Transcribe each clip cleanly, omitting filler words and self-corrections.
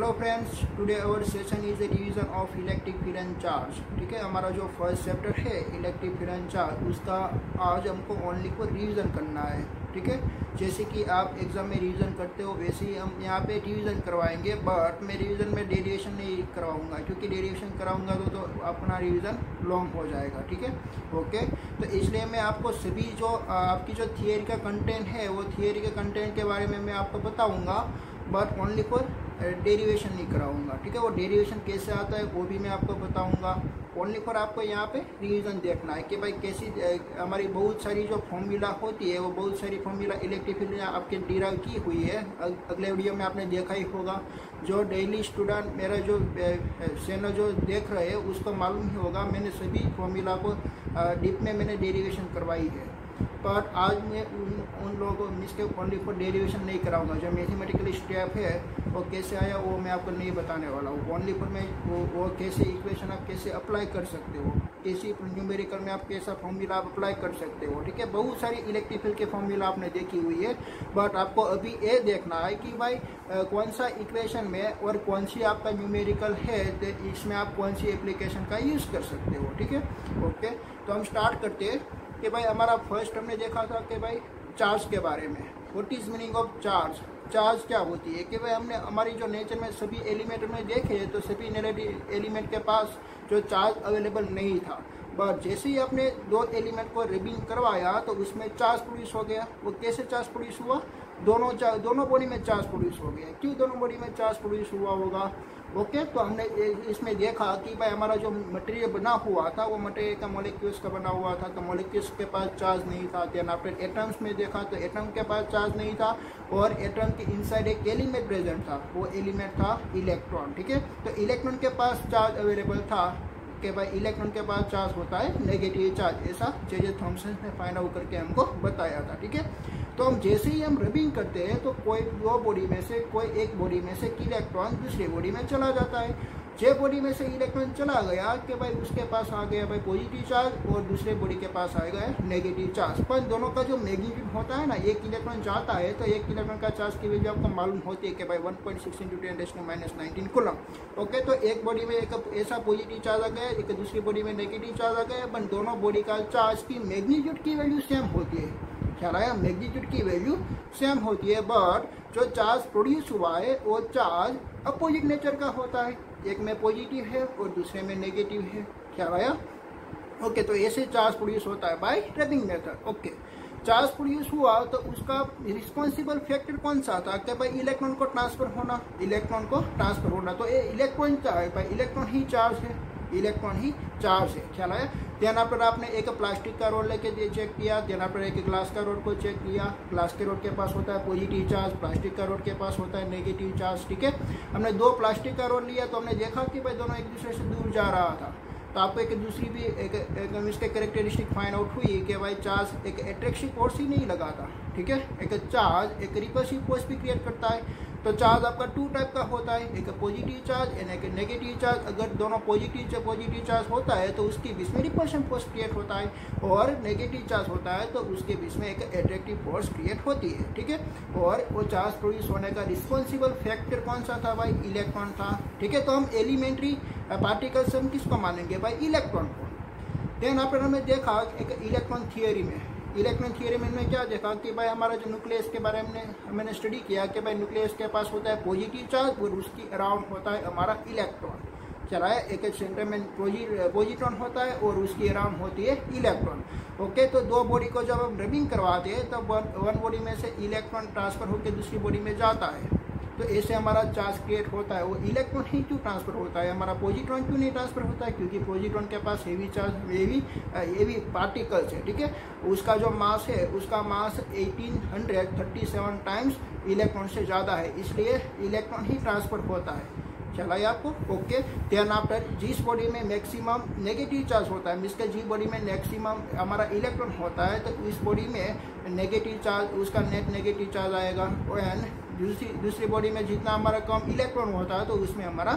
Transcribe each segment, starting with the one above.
Hello friends, today our session is a revision of electric field and charge. ठीक है, हमारा जो first chapter है इलेक्ट्रिक फील्ड एंड चार्ज, उसका आज हमको ओनली को रिवीजन करना है। ठीक है, जैसे कि आप एग्जाम में रिवीजन करते हो वैसे ही हम यहाँ पे रिवीजन करवाएंगे, बट मैं रिवीजन में डेरिवेशन नहीं करवाऊंगा, क्योंकि डेरिवेशन कराऊंगा तो अपना रिवीजन लॉन्ग हो जाएगा। ठीक है, ओके। तो इसलिए मैं आपको सभी जो आपकी जो थियरी का कंटेंट है वो थियरी के कंटेंट के बारे में मैं आपको बताऊँगा, बट ओनली फॉर डेरिवेशन नहीं कराऊंगा। ठीक है, वो डेरिवेशन कैसे आता है वो भी मैं आपको बताऊंगा। ओनली फॉर आपको यहाँ पे रिवीजन देखना है कि भाई कैसी हमारी बहुत सारी जो फॉर्मूला होती है, वो बहुत सारी फॉर्मूला इलेक्ट्रिक फील्ड आपके डिराइव की हुई है। अगले वीडियो में आपने देखा ही होगा। जो डेली स्टूडेंट मेरा जो चैनल जो देख रहे हैं उसको मालूम ही होगा, मैंने सभी फॉर्मूला को डीप में मैंने डेरिवेशन करवाई है। बट आज मैं उन लोगों को मिसटेक ओनली फॉर डेरिवेशन नहीं कराऊंगा। जो मैथमेटिकल स्टेप है वो कैसे आया वो मैं आपको नहीं बताने वाला हूँ। ओनली फॉर मैं वो कैसे इक्वेशन आप कैसे अप्लाई कर सकते हो, कैसी न्यूमेरिकल में आप कैसा फॉर्मूला आप अप्लाई कर सकते हो। ठीक है, बहुत सारी इलेक्ट्रिक फील्ड के फॉर्मूला आपने देखी हुई है, बट आपको अभी ये देखना है कि भाई कौन सा इक्वेशन में और कौन सी आपका न्यूमेरिकल है, तो इसमें आप कौन सी एप्लीकेशन का यूज़ कर सकते हो। ठीक है, ओके। तो हम स्टार्ट करते हैं कि भाई हमारा फर्स्ट हमने देखा था कि भाई चार्ज के बारे में। What is meaning of charge? Charge क्या होती है कि भाई हमने हमारी जो नेचर में सभी एलिमेंट में देखे तो सभी एलिमेंट के पास जो चार्ज अवेलेबल नहीं था, बट जैसे ही आपने दो एलिमेंट को रिबिंग करवाया तो उसमें चार्ज प्रोड्यूस हो गया। वो कैसे चार्ज प्रोड्यूस हुआ? दोनों बॉडी में चार्ज प्रोड्यूस हो गया। क्यों दोनों बॉडी में चार्ज प्रोड्यूस हुआ होगा? ओके, तो हमने इसमें देखा कि भाई हमारा जो मटेरियल बना हुआ था वो मटेरियल का मॉलिक्यूल्स का बना हुआ था, तो मॉलिक्यूल्स के पास चार्ज नहीं था। देन आफ्टर एटम्स में देखा तो एटम के पास चार्ज नहीं था, और एटम के इनसाइड एक एलिमेंट प्रेजेंट था, वो एलिमेंट था इलेक्ट्रॉन। ठीक है, तो इलेक्ट्रॉन के पास चार्ज अवेलेबल था कि भाई इलेक्ट्रॉन के पास चार्ज होता है नेगेटिव चार्ज। ऐसा जे थॉमसन ने फाइंड आउट करके हमको बताया था। ठीक है, तो हम जैसे ही हम रबिंग करते हैं तो कोई दो बॉडी में से कोई एक बॉडी में से इलेक्ट्रॉन दूसरी बॉडी में चला जाता है। जे बॉडी में से इलेक्ट्रॉन चला गया कि भाई उसके पास आ गया भाई पॉजिटिव चार्ज, और दूसरे बॉडी के पास आ गया नेगेटिव चार्ज। पर दोनों का जो मैग्नीट्यूड होता है ना, एक इलेक्ट्रॉन जाता है तो एक इलेक्ट्रॉन का चार्ज की वैल्यू आपको मालूम होती है कि भाई 1.6 × 10⁻⁹ कूलम। ओके, तो एक बॉडी में एक ऐसा पॉजिटिव चार्ज आ गया, एक दूसरी बॉडी में नेगेटिव चार्ज आ गया, पर दोनों बॉडी का चार्ज की मैग्नीट्यूड की वैल्यू सेम होती है। ख्याल आया? मैग्नीट्यूड की वैल्यू सेम होती है, बट जो चार्ज प्रोड्यूस हुआ है वो चार्ज अपोजिट नेचर का होता है। एक में पॉजिटिव है और दूसरे में नेगेटिव है। ख्याल आया? ओके, तो ऐसे चार्ज प्रोड्यूस होता है bye rubbing method. Okay, charge produce हुआ तो उसका रिस्पॉन्सिबल फैक्टर कौन सा था कि भाई इलेक्ट्रॉन को ट्रांसफर होना, इलेक्ट्रॉन को ट्रांसफर होना। तो ये इलेक्ट्रॉन क्या है भाई? इलेक्ट्रॉन ही चार्ज है, इलेक्ट्रॉन ही चार्ज है। ख्याल आया? देन आफ्टर आपने एक प्लास्टिक का रोड लेके चेक किया, देन आफ्टर एक ग्लास का रोड को चेक किया। ग्लास के रोड के पास होता है पॉजिटिव चार्ज, प्लास्टिक का रोड के पास होता है नेगेटिव चार्ज। ठीक है, हमने दो प्लास्टिक का रोड लिया तो हमने देखा कि भाई दोनों एक दूसरे से दूर जा रहा था, तो आपको एक दूसरी भी एक इसके कैरेक्टरिस्टिक फाइंड आउट हुई कि भाई चार्ज एक अट्रैक्टिव फोर्स ही नहीं लगाता। ठीक है, एक चार्ज एक रिपल्सिव फोर्स भी क्रिएट करता है। तो चार्ज आपका टू टाइप का होता है, एक पॉजिटिव चार्ज एंड एक नेगेटिव चार्ज। अगर दोनों पॉजिटिव चार्ज होता है तो उसके बीच में रिपल्शन फोर्स क्रिएट होता है, और नेगेटिव चार्ज होता है तो उसके बीच में एक अट्रैक्टिव फोर्स क्रिएट होती है। ठीक है, और वो चार्ज प्रोड्यूस होने का रिस्पॉन्सिबल फैक्टर कौन सा था भाई? इलेक्ट्रॉन था। ठीक है, तो हम एलिमेंट्री पार्टिकल्स हम किसको मानेंगे भाई? इलेक्ट्रॉन को। देन आफ्टर हमने देखा एक इलेक्ट्रॉन थियरी में हमने क्या देखा कि भाई हमारा जो न्यूक्लियस के बारे में मैंने स्टडी किया कि भाई न्यूक्लियस के पास होता है पॉजिटिव चार्ज और उसकी अराउंड होता है हमारा इलेक्ट्रॉन। चला है, एक सेंटर में पॉजिट्रॉन होता है और उसकी अराउंड होती है इलेक्ट्रॉन। ओके, तो दो बॉडी को जब हम रबिंग करवाते हैं तब वन बॉडी में से इलेक्ट्रॉन ट्रांसफर होकर दूसरी बॉडी में जाता है, तो ऐसे हमारा चार्ज क्रिएट होता है। वो इलेक्ट्रॉन ही क्यों ट्रांसफर होता है? हमारा पॉजिट्रॉन क्यों नहीं ट्रांसफर होता है? क्योंकि पॉजिट्रॉन के पास हेवी पार्टिकल्स है। ठीक है, उसका जो मास है उसका मास 1837 टाइम्स इलेक्ट्रॉन से ज़्यादा है, इसलिए इलेक्ट्रॉन ही ट्रांसफर होता है। चला है आपको? ओके, देन आफ्टर जिस बॉडी में मैक्सिमम नेगेटिव चार्ज होता है, जिसके जिस बॉडी में मैक्सिमम हमारा इलेक्ट्रॉन होता है, तो इस बॉडी में नेगेटिव चार्ज उसका नेट नेगेटिव चार्ज आएगा, एंड दूसरी बॉडी में जितना हमारा कम इलेक्ट्रॉन होता है तो उसमें हमारा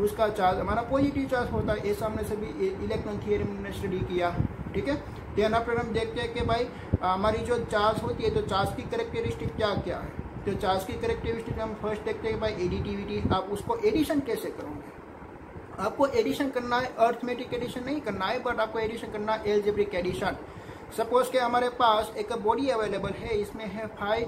उसका चार्ज हमारा पॉजिटिव चार्ज होता है। ऐसा हमने सभी इलेक्ट्रॉन थियरी में स्टडी किया। ठीक है, देन आफ्टर हम देखते हैं कि भाई हमारी जो चार्ज होती है तो चार्ज की कैरेक्टरिस्टिक क्या क्या है। तो चार्ज की कैरेक्टरिस्टिक हम फर्स्ट देखते हैं भाई एडिटिविटी। आप उसको एडिशन कैसे करोगे? आपको एडिशन करना है, अर्थमेटिक एडिशन नहीं करना है, बट आपको एडिशन करना है एल्जेब्रिक एडिशन। सपोज के हमारे पास एक बॉडी अवेलेबल है, इसमें है 5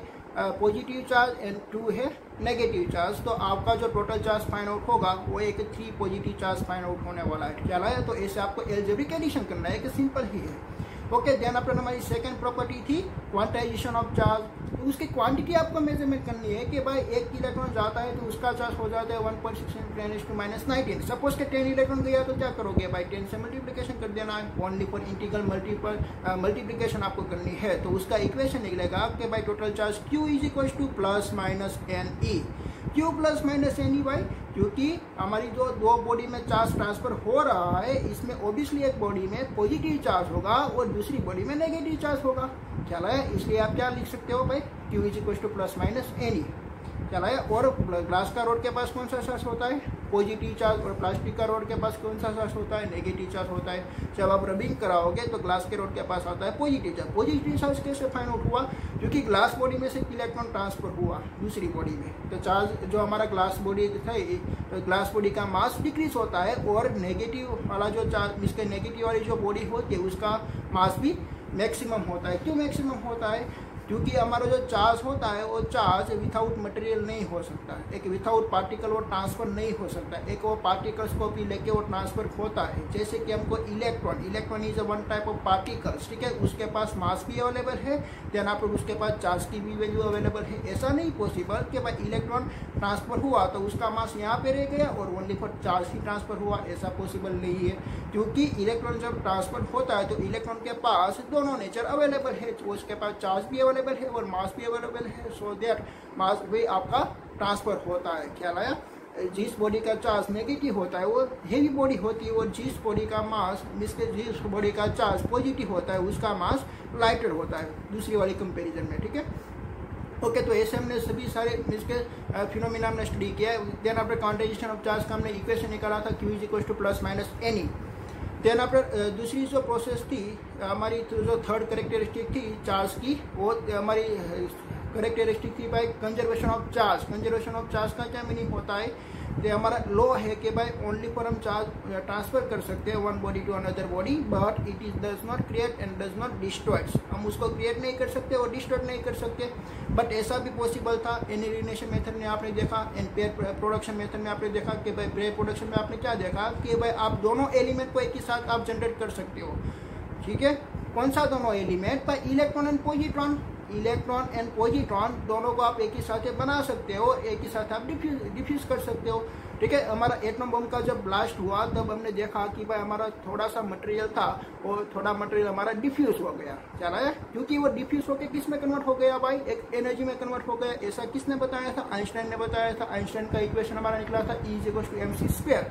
पॉजिटिव चार्ज एंड 2 है नेगेटिव चार्ज। तो आपका जो टोटल चार्ज फाइंड आउट होगा वो एक 3 पॉजिटिव चार्ज फाइंड आउट होने वाला है। क्या है? तो ऐसे आपको एल्जेब्रिक एडिशन करना है, कि सिंपल ही है। ओके, देन अपने हमारी सेकंड प्रॉपर्टी थी क्वांटाइजेशन ऑफ चार्ज। उसकी क्वांटिटी आपको मेजरमेंट करनी है कि भाई 1 इलेक्ट्रॉन जाता है तो उसका चार्ज हो जाता है 1.6 × 10⁻⁹ सपोज के 10 इलेक्ट्रॉन गया तो क्या करोगे भाई 10 से मल्टीप्लिकेशन कर देना है, ओनली फॉर इंटीग्रल मल्टीप्लिकेशन आपको करनी है। तो उसका इक्वेशन निकलेगा कि भाई total charge Q = ±NE। Q ± NE भाई, क्योंकि हमारी जो दो बॉडी में चार्ज ट्रांसफर हो रहा है, इसमें ओबियसली एक बॉडी में पॉजिटिव चार्ज होगा और दूसरी बॉडी में नेगेटिव चार्ज होगा। चला है, इसलिए आप क्या लिख सकते हो भाई Q = ±NE। चला है। और ग्लास का रोड के पास कौन सा चार्ज होता है? Positive charge. और प्लास्टिक का रोड के पास कौन सा चार्ज होता है? नेगेटिव चार्ज होता है। जब आप रबिंग कराओगे तो ग्लास के रोड के पास आता है पॉजिटिव चार्ज। पॉजिटिव चार्ज कैसे फाइंड आउट हुआ? क्योंकि ग्लास बॉडी में से इलेक्ट्रॉन ट्रांसफर हुआ दूसरी बॉडी में, तो चार्ज जो हमारा ग्लास बॉडी है, तो ग्लास बॉडी का मास डिक्रीज होता है, और नेगेटिव वाला जो चार्ज, इसके नेगेटिव वाली जो बॉडी होती है उसका मास भी मैक्सिमम होता है। क्यों मैक्सिमम होता है? क्योंकि हमारा जो चार्ज होता है वो चार्ज विथआउट मटेरियल नहीं हो सकता, एक विथआउट पार्टिकल वो ट्रांसफर नहीं हो सकता, एक वो पार्टिकल्स को भी लेके वो ट्रांसफर होता है। जैसे कि हमको electron is a one type of particles, ठीक है, उसके पास मास भी अवेलेबल है, देन आप उसके पास चार्ज की भी वैल्यू अवेलेबल है। ऐसा नहीं पॉसिबल कि भाई इलेक्ट्रॉन ट्रांसफर हुआ तो उसका मास यहाँ पे रह गया और only for charge he transfer हुआ, ऐसा पॉसिबल नहीं है। क्योंकि इलेक्ट्रॉन जब ट्रांसफर होता है तो इलेक्ट्रॉन के पास दोनों नेचर अवेलेबल है, उसके पास चार्ज भी अवेलेबल है और मास भी अवेलेबल है, सो दैट मास भी आपका ट्रांसफर होता है। ख्याल आया? जिस बॉडी का चार्ज नेगेटिव होता है वो हेवी बॉडी होती है, और जिस बॉडी का मास जिस बॉडी का चार्ज पॉजिटिव होता है उसका मास लाइटर होता है दूसरी वाली कंपैरिजन में, ठीक है। ओके, तो ऐसे हमने सभी सारे इसके फिनोमिना हमने स्टडी किया है। Then after quantization of charge का हमने इक्वेशन निकाला था Q = ±NE। देन आफ्टर दूसरी जो प्रोसेस थी हमारी, जो थर्ड कैरेक्टरिस्टिक थी चार्ज की, वो हमारी कैरेक्टरिस्टिक थी भाई conservation of charge. Conservation of charge का क्या मीनिंग होता है? ये हमारा लॉ है कि भाई ओनली फॉर हम चार्ज ट्रांसफर कर सकते हैं one body to another body, but it is does not create and does not destroy. हम उसको क्रिएट नहीं कर सकते और डिस्ट्रॉय नहीं कर सकते, बट ऐसा भी पॉसिबल था। एलिमिनेशन मेथड में आपने देखा, एंड पेयर प्रोडक्शन मेथड में आपने देखा कि भाई पेयर प्रोडक्शन में आपने क्या देखा कि भाई आप दोनों एलिमेंट को एक ही साथ आप जनरेट कर सकते हो, ठीक है। कौन सा दोनों एलिमेंट? भाई electron and positron. Electron and positron दोनों को आप एक ही साथ बना सकते हो, एक ही साथ आप डिफ्यूज कर सकते हो, ठीक है। हमारा एटम बम का जब ब्लास्ट हुआ तब हमने देखा कि भाई हमारा थोड़ा सा मटेरियल था और थोड़ा मटेरियल हमारा डिफ्यूज हो गया। चला है, क्योंकि वो डिफ्यूज होकर किस में कन्वर्ट हो गया भाई? एक एनर्जी में कन्वर्ट हो गया। ऐसा किसने बताया था? आइंस्टाइन ने बताया था। आइंस्टाइन का इक्वेशन हमारा निकला था E = mc²।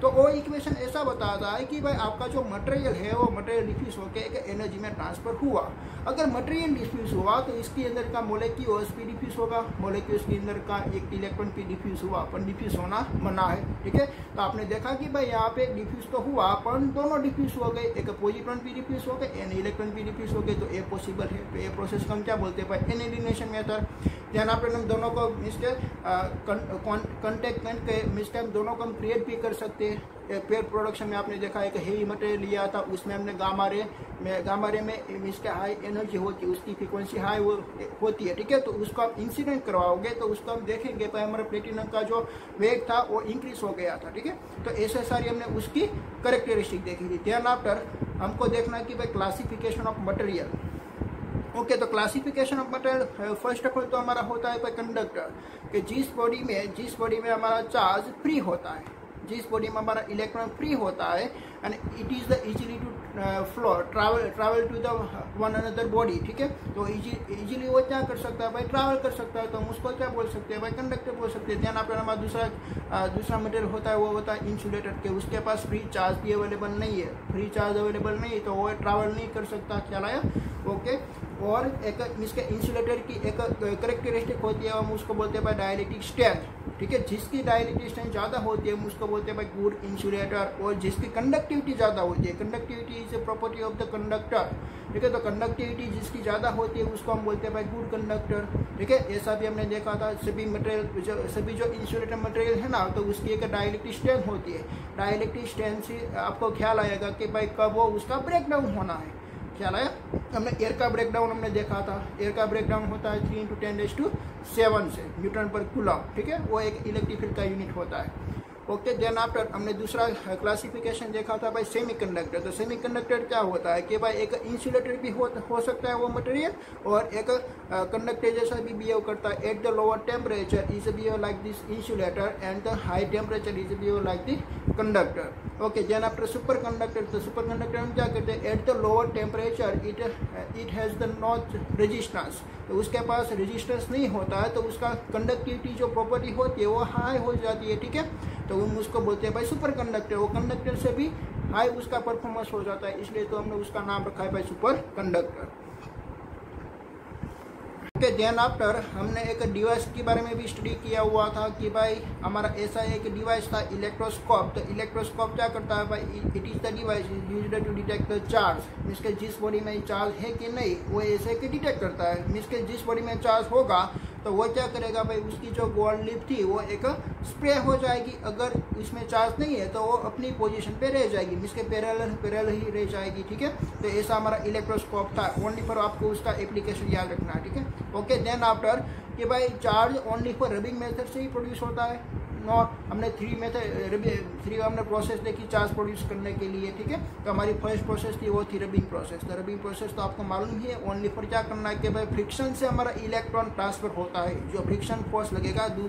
तो वो इक्वेशन ऐसा बताता है कि भाई आपका जो मटेरियल है वो मटेरियल डिफ्यूज होकर एक एनर्जी में ट्रांसफर हुआ। अगर मटेरियल डिफ्यूज हुआ तो इसके अंदर का मोलेक्यूल्स भी डिफ्यूज होगा, मोलेक्यूल्स के अंदर का एक इलेक्ट्रॉन भी डिफ्यूज हुआ, पर डिफ्यूज होना मना है, ठीक है। तो आपने देखा कि भाई यहाँ पे डिफ्यूज तो हुआ पर दोनों डिफ्यूज हो गए, एक पॉजिट्रॉन भी डिफ्यूज हो गए, एन इलेक्ट्रॉन भी डिफ्यूज हो गए, तो ये पॉसिबल है। तो ये प्रोसेस को हम क्या बोलते हैं भाई? Elimination method. ध्यान आप दोनों को कॉन्टेक्ट के मिसटेक दोनों को हम क्रिएट भी कर सकते हैं। पेयर प्रोडक्शन में आपने देखा है कि हेवी मटेरियल लिया था, उसमें हमने गामा रे में इसके हाई एनर्जी होती है, उसकी फ्रीक्वेंसी हाई होती है, ठीक है। तो उसको आप इंसिडेंट करवाओगे तो उसको हम देखेंगे भाई हमारा प्लेटिनम का जो वेट था वो इंक्रीज हो गया था, ठीक है। तो ऐसे सारी हमने उसकी कैरेक्टरिस्टिक देखी थी। देन आफ्टर हमको देखना कि भाई क्लासिफिकेशन ऑफ मटेरियल। ओके, तो classification of material first of all तो हमारा होता है कंडक्टर, कि जिस बॉडी में हमारा चार्ज फ्री होता है, जिस बॉडी में हमारा इलेक्ट्रॉन फ्री होता है, and it is the easily to flow travel to the one another body, ठीक है। तो इजीली वो क्या कर सकता है भाई? ट्रैवल कर सकता है, तो हम उसको क्या बोल सकते हैं भाई? कंडक्टर बोल सकते हैं। ध्यान आप हमारा दूसरा मटेरियल होता है वो होता है इंसुलेटर, के उसके पास फ्री चार्ज भी अवेलेबल नहीं है, फ्री चार्ज अवेलेबल नहीं है, तो वो ट्रैवल नहीं कर सकता। ख्याल आया? ओके, और एक इसके इंसुलेटर की एक करेक्टरिस्टिक होती है, हम उसको बोलते हैं भाई डाइलेक्ट्रिक स्ट्रेंथ। ठीक है, जिसकी डाइलेक्ट्रिक स्ट्रेंथ ज़्यादा होती है हम उसको बोलते हैं भाई गुड इंसुलेटर। और जिसकी कंडक्टिविटी ज़्यादा होती है, conductivity is a property of the conductor. ठीक है, तो कंडक्टिविटी जिसकी ज़्यादा होती है उसको हम बोलते हैं भाई गुड कंडक्टर। ठीक है, ऐसा भी हमने देखा था, सभी जो इंसुलेटर मटेरियल है ना, तो उसकी एक डाइलेक्ट्रिक स्ट्रेंथ होती है। डाइलेक्ट्रिक स्ट्रेंथ से आपको ख्याल आएगा कि भाई कब वो उसका ब्रेकडाउन होना है। ख्याल आया? हमने एयर का ब्रेकडाउन हमने देखा था, एयर का ब्रेकडाउन होता है 3 × 10⁷ से न्यूटन पर कूलम। ठीक है, वो एक इलेक्ट्रिक फील्ड का यूनिट होता है। ओके, देन आफ्टर हमने दूसरा क्लासिफिकेशन देखा था भाई सेमीकंडक्टर। तो सेमीकंडक्टर क्या होता है कि भाई एक इंसुलेटर भी हो सकता है वो मटेरियल, और एक कंडक्टर जैसा भी बिहेव करता है। At the lower temperature is behave like this insulator and the high temperature is behave like the conductor. Okay, then after super conductor. तो सुपर कंडक्टर हम क्या करते हैं, at the lower temperature it has the not resistance. तो उसके पास resistance नहीं होता है, तो उसका कंडक्टिविटी जो प्रॉपर्टी होती है वो हाई हो जाती है। ठीक है, तो हम उसको बोलते हैं भाई सुपर कंडक्टर। वो कंडक्टर से भी हाई उसका परफॉर्मेंस हो जाता है, इसलिए तो हमने उसका नाम रखा है भाई super conductor. Okay, then after हमने एक डिवाइस के बारे में भी स्टडी किया हुआ था कि भाई हमारा ऐसा एक डिवाइस था इलेक्ट्रोस्कोप। तो इलेक्ट्रोस्कोप क्या करता है भाई, it is the device used to detect the charge. Means के जिस बॉडी में चार्ज है कि नहीं वो ऐसे कि डिटेक्ट करता है। मीन्स के जिस बॉडी में चार्ज होगा तो वो क्या करेगा भाई, उसकी जो गोल्ड लिप थी वो एक स्प्रे हो जाएगी। अगर इसमें चार्ज नहीं है तो वो अपनी पोजीशन पे रह जाएगी, मीन्स के पैरेलल ही रह जाएगी। ठीक है, तो ऐसा हमारा इलेक्ट्रोस्कोप था। ओनली फॉर आपको उसका एप्लीकेशन याद रखना है। ठीक है, ओके, देन आफ्टर कि भाई charge only for rubbing method से ही प्रोड्यूस होता है। नॉट हमने थ्री हमने प्रोसेस देखी चार्ज प्रोड्यूस करने के लिए। ठीक है, तो हमारी फर्स्ट प्रोसेस थी वो थी रबिंग प्रोसेस। तो रबिंग प्रोसेस तो आपको मालूम ही है, ओनली फॉर क्या करना है कि भाई फ्रिक्शन से हमारा इलेक्ट्रॉन ट्रांसफर होता है। जो फ्रिक्शन फोर्स लगेगा दो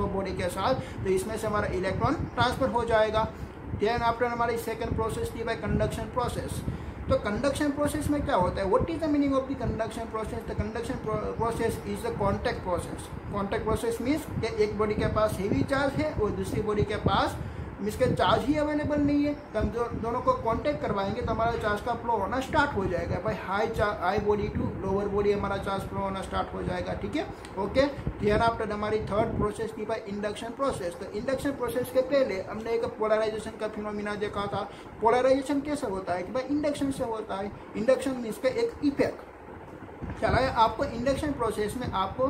बॉडी के साथ, तो इसमें से हमारा इलेक्ट्रॉन ट्रांसफर हो जाएगा। देन आफ्टर हमारी सेकेंड प्रोसेस थी भाई कंडक्शन प्रोसेस। तो कंडक्शन प्रोसेस में क्या होता है, what is the meaning of the conduction process? The conduction process is the contact process. Contact process means कि एक बॉडी के पास हेवी चार्ज है और दूसरी बॉडी के पास मीन्स के चार्ज ही अवेलेबल नहीं है, तो हम दोनों को कांटेक्ट करवाएंगे तो हमारा चार्ज का फ्लो होना स्टार्ट हो जाएगा भाई। High body to lower body हमारा चार्ज फ्लो होना स्टार्ट हो जाएगा। ठीक है, ओके, देन आफ्टर हमारी थर्ड प्रोसेस थी भाई इंडक्शन प्रोसेस। तो इंडक्शन प्रोसेस के पहले हमने एक पोलराइजेशन का फिनोमिना देखा था। पोलराइजेशन कैसे होता है कि भाई इंडक्शन से होता है। इंडक्शन मीन्स का एक इफेक्ट चला है। आपको इंडक्शन प्रोसेस में आपको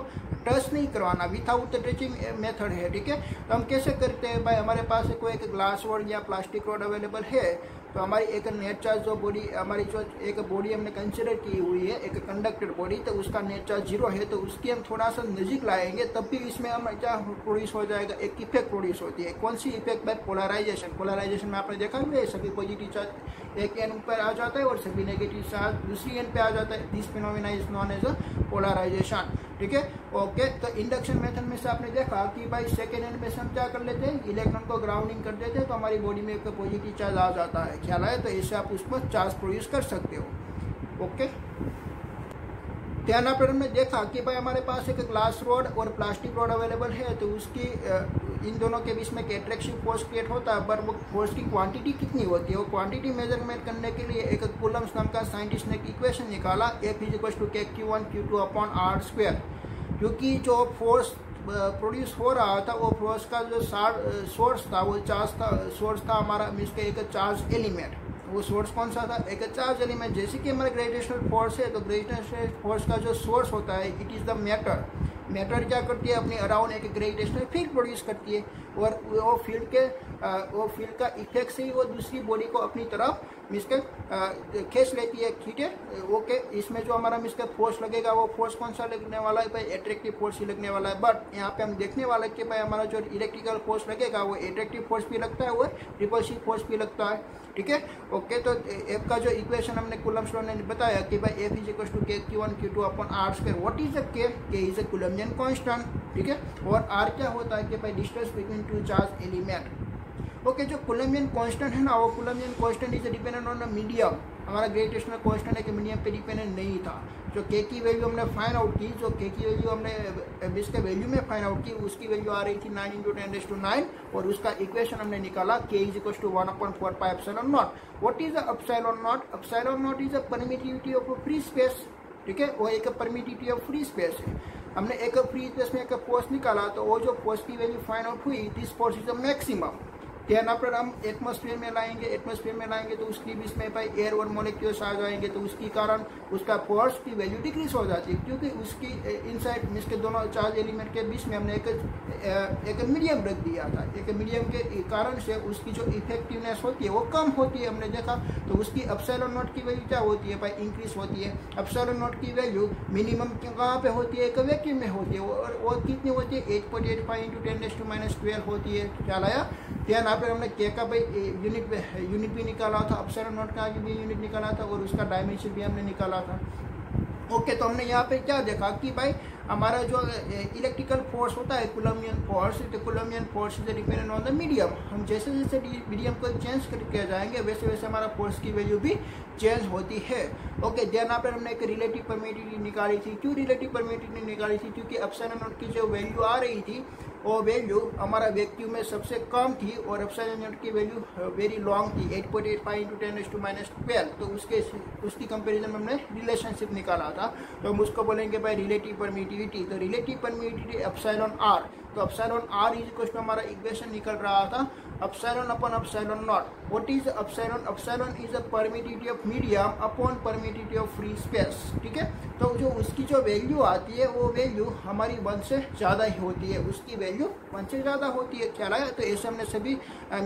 टच नहीं करवाना, विदाउट टचिंग मेथड है। ठीक है, तो हम कैसे करते हैं भाई, हमारे पास कोई एक ग्लास रॉड या प्लास्टिक रॉड अवेलेबल है, तो हमारी एक नेट चार्ज जो बॉडी हमारी जो एक बॉडी हमने कंसिडर की हुई है एक कंडक्टर बॉडी, तो उसका नेट चार्ज 0 है, तो उसकी हम थोड़ा सा नजीक लाएंगे तब भी इसमें हम क्या प्रोड्यूस हो जाएगा, एक इफेक्ट प्रोड्यूस होती है। कौन सी इफेक्ट भाई, पोलराइजेशन। पोलराइजेशन में आपने देखा है सभी पॉजिटिव चार्ज एक एंड पर आ जाता है और सभी नेगेटिव चार्ज दूसरी एंड पे आ जाता है। This phenomena is known as a polarization. ठीक है, ओके, तो इंडक्शन मेथड में से आपने देखा कि भाई सेकेंड एंड में से हम क्या कर लेते हैं, इलेक्ट्रॉन को ग्राउंडिंग कर देते हैं तो हमारी बॉडी में एक पॉजिटिव चार्ज आ जाता है। ख्याल आया? तो इससे आप उस पर चार्ज प्रोड्यूस कर सकते हो। ओके, ध्यान पर हमने देखा कि भाई हमारे पास एक ग्लास रॉड और प्लास्टिक रॉड अवेलेबल है, तो उसकी इन दोनों के बीच में एट्रैक्शन फोर्स क्रिएट होता है, पर वो फोर्स की क्वांटिटी कितनी होती है, वो क्वांटिटी मेजरमेंट करने के लिए एक कूलम्स नाम का साइंटिस्ट ने इक्वेशन निकाला, F = kq1 q2/r²। क्योंकि जो फोर्स प्रोड्यूस हो रहा था वो फोर्स का जो सोर्स था वो सोर्स था हमारा मीन्स के एक चार्ज एलिमेंट। वो सोर्स कौन सा था, एक चार्ज एलिमेंट। जैसे कि हमारा ग्रेविटेशनल फोर्स है, तो ग्रेविटेशनल फोर्स का जो सोर्स होता है it is the matter. Matter क्या करती है, अपने अराउंड एक ग्रेविटेशनल फील्ड प्रोड्यूस करती है, और वो फील्ड का इफेक्ट से ही वो दूसरी बॉडी को अपनी तरफ मिसके खींच लेती है। ठीक है, ओके, इसमें जो हमारा मिसके फोर्स लगेगा वो फोर्स कौन सा लगने वाला है भाई, एट्रैक्टिव फोर्स ही लगने वाला है। बट यहाँ पे हम देखने वाला है कि भाई हमारा जो इलेक्ट्रिकल फोर्स लगेगा वो एट्रैक्टिव फोर्स भी लगता है और रिपल्सिव फोर्स भी लगता है। ठीक है, ओके, तो एफ का जो इक्वेशन हमने कूलम्ब्स लॉ ने बताया कि भाई F = kq1 q2/r²। What is the K is a Coulombian constant. ठीक है, और r क्या होता है कि भाई distance between two charge element. Okay, जो कूलम्बियन कांस्टेंट है ना, वो Coulombian constant is dependent on the medium. हमारा ग्रेविटेशनल कांस्टेंट है कि मीडियम पे डिपेंडेंट नहीं था। जो के की वैल्यू हमने फाइंड आउट की, जो के की वैल्यू हमने इसके वैल्यू में फाइंड आउट की, उसकी वैल्यू आ रही थी 9 × 10⁹, और उसका इक्वेशन हमने निकाला k = 1/4πε0। What is the epsilon naught? Epsilon naught is the permittivity of free space. ठीक है। वो एक परमिटिविटी ऑफ फ्री स्पेस है। हमने एक फ्री स्पेस में एक फोर्स निकाला, तो वो जो फोर्स की वैल्यू फाइंड आउट हुई, this force is a maximum. Then after हम एटमॉस्फेयर में लाएंगे तो उसकी बीच में भाई एयर और मॉलिक्यूल्स आ जाएंगे, तो उसके कारण उसका फोर्स की वैल्यू डिक्रीज हो जाती है, क्योंकि उसकी इनसाइड मींस के दोनों चार्ज एलिमेंट के बीच में हमने एक मीडियम रख दिया था। एक मीडियम के कारण से उसकी जो इफेक्टिवनेस होती है वो कम होती है, हमने देखा। तो उसकी एप्सिलॉन नॉट की वैल्यू क्या होती है भाई, इंक्रीज होती है। एप्सिलॉन नॉट की वैल्यू मिनिमम कहाँ पे होती है, एक वैक्यूम में होती है, और वो कितनी होती है, 8.85 × 10⁻12 होती है। ख्याल आया। ध्यान आप हमने के का भाई यूनिट भी निकाला था, एप्सिलॉन नॉट का भी यूनिट निकाला था, और उसका डायमेंशन भी हमने निकाला था। ओके, तो हमने यहाँ पे क्या देखा कि भाई हमारा जो इलेक्ट्रिकल फोर्स होता है कूलम्बियन फोर्स, तो Coulombian force is dependent on the medium. हम जैसे जैसे मीडियम को चेंज करके जाएंगे वैसे वैसे हमारा फोर्स की वैल्यू भी चेंज होती है। ओके, देन यहाँ पर हमने एक रिलेटिव परमिटिविटी निकाली थी। क्यों रिलेटिव परमिटिविटी निकाली थी, क्योंकि एप्सिलॉन नॉट की जो वैल्यू आ रही थी वो वैल्यू हमारा वैक्यूम में सबसे कम थी, और एप्सिलॉन नॉट की वैल्यू वेरी लॉन्ग थी, 8.85 × 10⁻12। तो उसकी कंपैरिजन में हमने रिलेशनशिप निकाला था। तो हम उसको बोलेंगे भाई रिलेटिव परमिटिविटी। तो रिलेटिव परमिटिविटी एप्सिलॉन आर, तो epsilon R is equal to हमारा इक्वेशन निकल रहा था epsilon upon epsilon not. What is epsilon? Epsilon is a permittivity of medium upon permittivity of free space, ठीक है। तो जो उसकी जो वैल्यू आती है वो वैल्यू हमारी 1 से ज़्यादा ही होती है, उसकी वैल्यू 1 से ज़्यादा होती है। ख्याल आया। तो ऐसे हमने सभी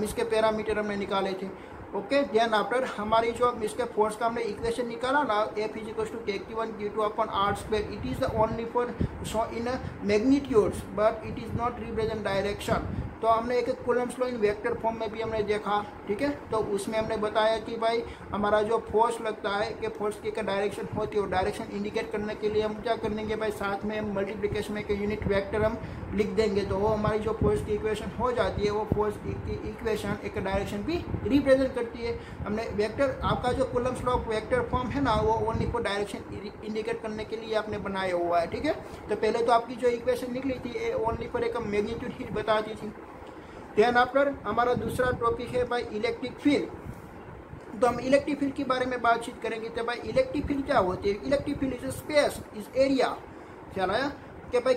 इसके पैरामीटर हमने निकाले थे। ओके, देन आफ्टर हमारी जो इसके फोर्स का हमने इक्वेशन निकाला ना, F is equal to KQ1 Q2 upon R²। It is the only for show in magnitudes but it is not represent direction. तो हमने एक Coulomb's law in vector form में भी हमने देखा, ठीक है। तो उसमें हमने बताया कि भाई हमारा जो फोर्स लगता है कि फोर्स की एक डायरेक्शन होती है, और डायरेक्शन इंडिकेट करने के लिए हम क्या करेंगे भाई, साथ में हम मल्टीप्लिकेशन में एक यूनिट वेक्टर हम लिख देंगे, तो वो हमारी जो फोर्स की इक्वेशन हो जाती है, वो फोर्स की इक्वेशन एक डायरेक्शन भी रिप्रेजेंट करती है। हमने वेक्टर, आपका जो कूलम्ब्स लॉ वेक्टर फॉर्म है ना, वो ओनली फॉर डायरेक्शन इंडिकेट करने के लिए आपने बनाया हुआ है, ठीक है। तो पहले तो आपकी जो इक्वेशन निकली थी ओनली फॉर एक मैग्नीट्यूड ही बताती थी। देन आफ्टर हमारा दूसरा टॉपिक है भाई इलेक्ट्रिक फील्ड। तो हम इलेक्ट्रिक फील्ड के बारे में बातचीत करेंगे। तो भाई इलेक्ट्रिक फील्ड क्या होती है? Electric field is space, is area. ख्याल आया कि भाई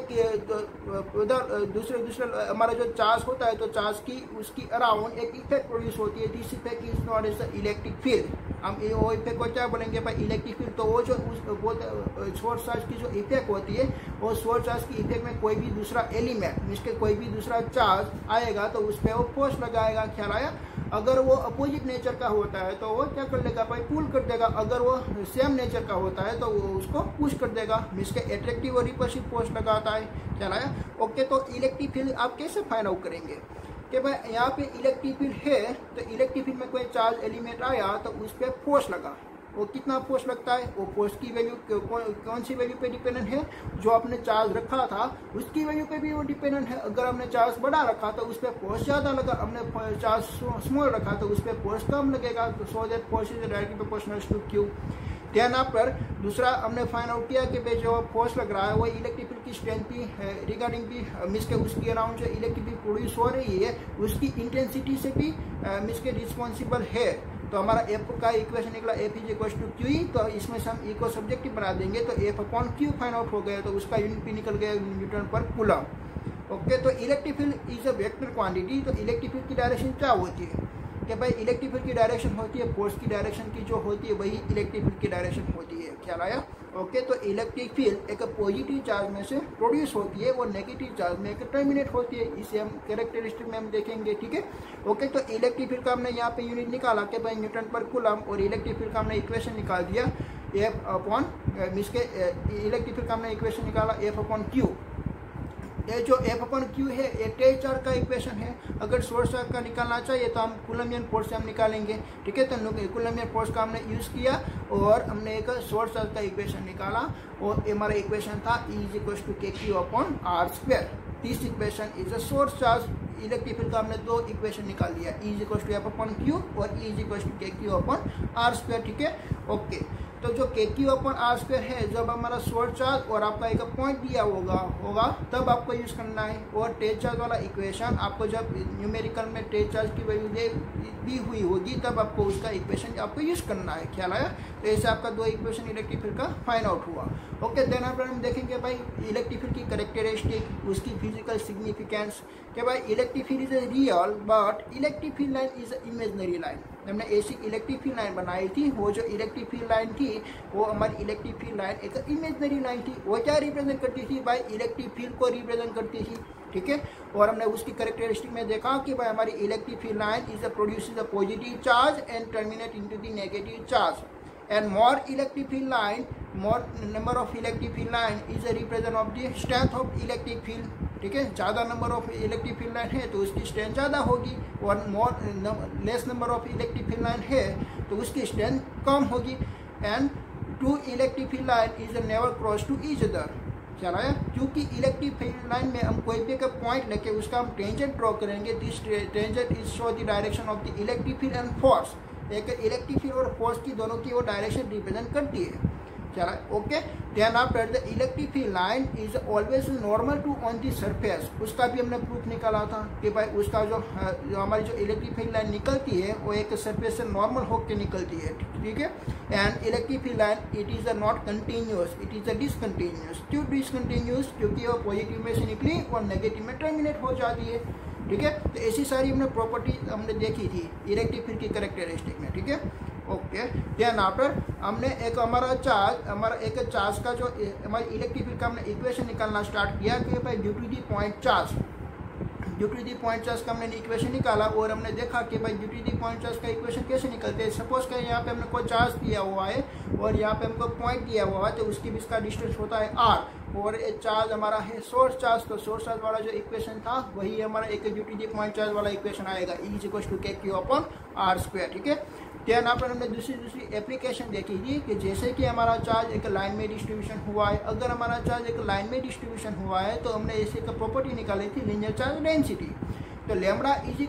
उधर दूसरे हमारा जो चार्ज होता है, तो चार्ज की उसकी अराउंड एक इफेक्ट प्रोड्यूस होती है। This effect is not as the electric field. हम वो इफेक्ट को क्या बोलेंगे भाई, इलेक्ट्रिक फील्ड। तो वो जो सोर्स चार्ज की जो इफेक्ट होती है, वो सोर्स चार्ज की इफेक्ट में कोई भी दूसरा एलिमेंट मींस के कोई भी दूसरा चार्ज आएगा तो उस पर वो फोर्स लगाएगा। ख्याल आया। अगर वो अपोजिट नेचर का होता है तो वो क्या कर लेगा भाई, पुल कर देगा। अगर वो सेम नेचर का होता है तो वो उसको पुश कर देगा, मींस के एट्रैक्टिव और रिपल्सिव फोर्स लगाता है। ख्याल आया। ओके, तो इलेक्ट्रिक फील्ड आप कैसे फाइंड आउट करेंगे कि भाई यहाँ पे इलेक्ट्रिक फील्ड है, तो इलेक्ट्रिक फील्ड में कोई चार्ज एलिमेंट आया तो उस पर फोर्स लगा। वो कितना फोर्स लगता है, वो फोर्स की वैल्यू कौन सी वैल्यू पे डिपेंडेंट है, जो आपने चार्ज रखा था उसकी वैल्यू पे भी वो डिपेंडेंट है। अगर हमने चार्ज बड़ा रखा तो उस पर फोर्स ज़्यादा लगा, हमने चार्ज स्मॉल रखा तो उस पर फोर्स कम लगेगा। तो so that force is directly proportional to Q. Then after दूसरा हमने फाइंड आउट किया कि भाई जो फोर्स लग रहा है वो इलेक्ट्रिक फील्ड की स्ट्रेंथ भी रिगार्डिंग भी मींस के उसकी अराउंड जो इलेक्ट्रिक फील्ड प्रोड्यूस हो रही है उसकी इंटेंसिटी से भी मींस के रिस्पॉन्सिबल है। तो हमारा एफ का इक्वेशन निकला, F is equal to Q. तो इसमें से हम ई को सब्जेक्टिव बना देंगे तो F upon Q find out हो गया, तो उसका यूनिट भी निकल गया न्यूटन पर कूलम। ओके, तो electric field is a vector quantity. तो इलेक्ट्रिक फील्ड की डायरेक्शन क्या होती है कि भाई इलेक्ट्रिक फील्ड की डायरेक्शन होती है फोर्स की डायरेक्शन की जो होती है वही इलेक्ट्रिक फील्ड की डायरेक्शन होती है। ख्याल आया। ओके, तो इलेक्ट्रिक फील्ड एक पॉजिटिव चार्ज में से प्रोड्यूस होती है, वो नेगेटिव चार्ज में एक टर्मिनेट होती है। इसे हम कैरेक्टरिस्टिक में हम देखेंगे, ठीक है। ओके, तो इलेक्ट्रिक फील्ड का हमने यहाँ पे यूनिट निकाला कि भाई न्यूटन पर कूलम, और इलेक्ट्रिक फील्ड का हमने इक्वेशन निकाल दिया एफ अपॉन मींस के इलेक्ट्रिक फील्ड का हमने इक्वेशन निकाला एफ अपॉन क्यू। ये जो एफ अपॉन क्यू है ये टेस्ट चार्ज का इक्वेशन है। अगर सोर्स चार्ज का निकालना चाहिए तो हम कूलम्बियन फोर्स से हम निकालेंगे, ठीक है। तो कूलम्बियन फोर्स का हमने यूज़ किया और हमने एक सोर्स चार्ज का इक्वेशन निकाला, और हमारा इक्वेशन था E is equal to KQ upon R²। This equation is a source charge. Electric field का हमने दो इक्वेशन निकाल दिया, E is equal to F upon Q और E is equal to KQ upon R², ठीक है। Okay, तो जो KQ अपन आर स्क्वायर है, जब हमारा शॉर्ट चार्ज और आपका एक पॉइंट दिया होगा तब आपको यूज़ करना है। और टेस्ट चार्ज वाला इक्वेशन आपको जब न्यूमेरिकल में टेस्ट चार्ज की वैल्यू दी हुई होगी तब आपको उसका इक्वेशन आपको यूज़ करना है। ख्याल आया? तो ऐसे आपका 2 इक्वेशन इलेक्ट्रिक फील्ड का फाइंड आउट हुआ। ओके, देन आफ्टर हम देखेंगे भाई इलेक्ट्रिक फील्ड की कैरेक्टरिस्टिक, उसकी फिजिकल सिग्निफिकेंस कि भाई electric field is a real but electric field line is imaginary line. हमने ऐसी इलेक्ट्रिक फील्ड लाइन बनाई थी, वो जो इलेक्ट्रिक फील्ड लाइन थी वो हमारी इलेक्ट्रिक फील्ड लाइन एक इमेजनरी लाइन थी। वो क्या रिप्रेजेंट करती थी भाई? इलेक्ट्रिक फील्ड को रिप्रेजेंट करती थी। ठीक है, और हमने उसकी कैरेक्टरिस्टिक में देखा कि भाई हमारी electric field line is produces a positive charge and terminate into the negative charge, and more electric field line, more number of electric field line is a represent of the strength of electric field। ठीक है, ज़्यादा number of electric field line है तो उसकी strength ज़्यादा होगी, और less number of electric field line है तो उसकी स्ट्रेंथ कम होगी। And 2 electric field line is never cross to each other. चला है, क्योंकि इलेक्ट्रिक फील्ड लाइन में हम कोई भी एक पॉइंट लेके उसका हम टेंजेंट ड्रॉ करेंगे। This tangent is show the direction of the electric field and force. एक इलेक्ट्रिक फील्ड और फोर्स की दोनों की वो डायरेक्शन रिप्रेजेंट करती है। चला, okay. Then after the electric field line is always normal to on the surface. उसका भी हमने प्रूफ निकाला था कि भाई उसका जो हमारी जो इलेक्ट्रिक फील्ड लाइन निकलती है वो एक सरफेस से नॉर्मल होकर निकलती है। ठीक है, and electric field line it is not continuous, it is discontinuous. क्यों डिसकंटिन्यूस? क्योंकि वो पॉजिटिव में से निकली और नेगेटिव में टर्मिनेट हो जाती है। ठीक है, तो ऐसी सारी हमने प्रॉपर्टी हमने देखी थी इलेक्ट्रिक फील्ड की कैरेक्टरिस्टिक में। ठीक है, ओके। देन आफ्टर हमने एक हमारा चार्ज का जो हमारी इलेक्ट्रिक फील्ड का हमने इक्वेशन निकालना स्टार्ट किया कि भाई due to the point charge का हमने इक्वेशन निकाला, और हमने देखा कि भाई due to the point charge का इक्वेशन कैसे निकलते हैं। सपोज कि यहाँ पे हमने कोई चार्ज दिया हुआ है और यहाँ पे हमको पॉइंट दिया हुआ है, तो उसकी बीच का डिस्टेंस होता है r, और एक चार्ज हमारा है सोर्स चार्ज। तो सोर्स चार्ज वाला जो इक्वेशन था वही हमारा एक due to the point charge वाला इक्वेशन आएगा, E=KQ/r²। ठीक है, देन आफ्टर हमने दूसरी एप्लीकेशन देखी थी कि जैसे कि हमारा चार्ज एक लाइन में डिस्ट्रीब्यूशन हुआ है। अगर हमारा चार्ज एक लाइन में डिस्ट्रीब्यूशन हुआ है तो हमने ऐसे एक प्रॉपर्टी निकाली थी लीनियर चार्ज डेंसिटी। तो lambda is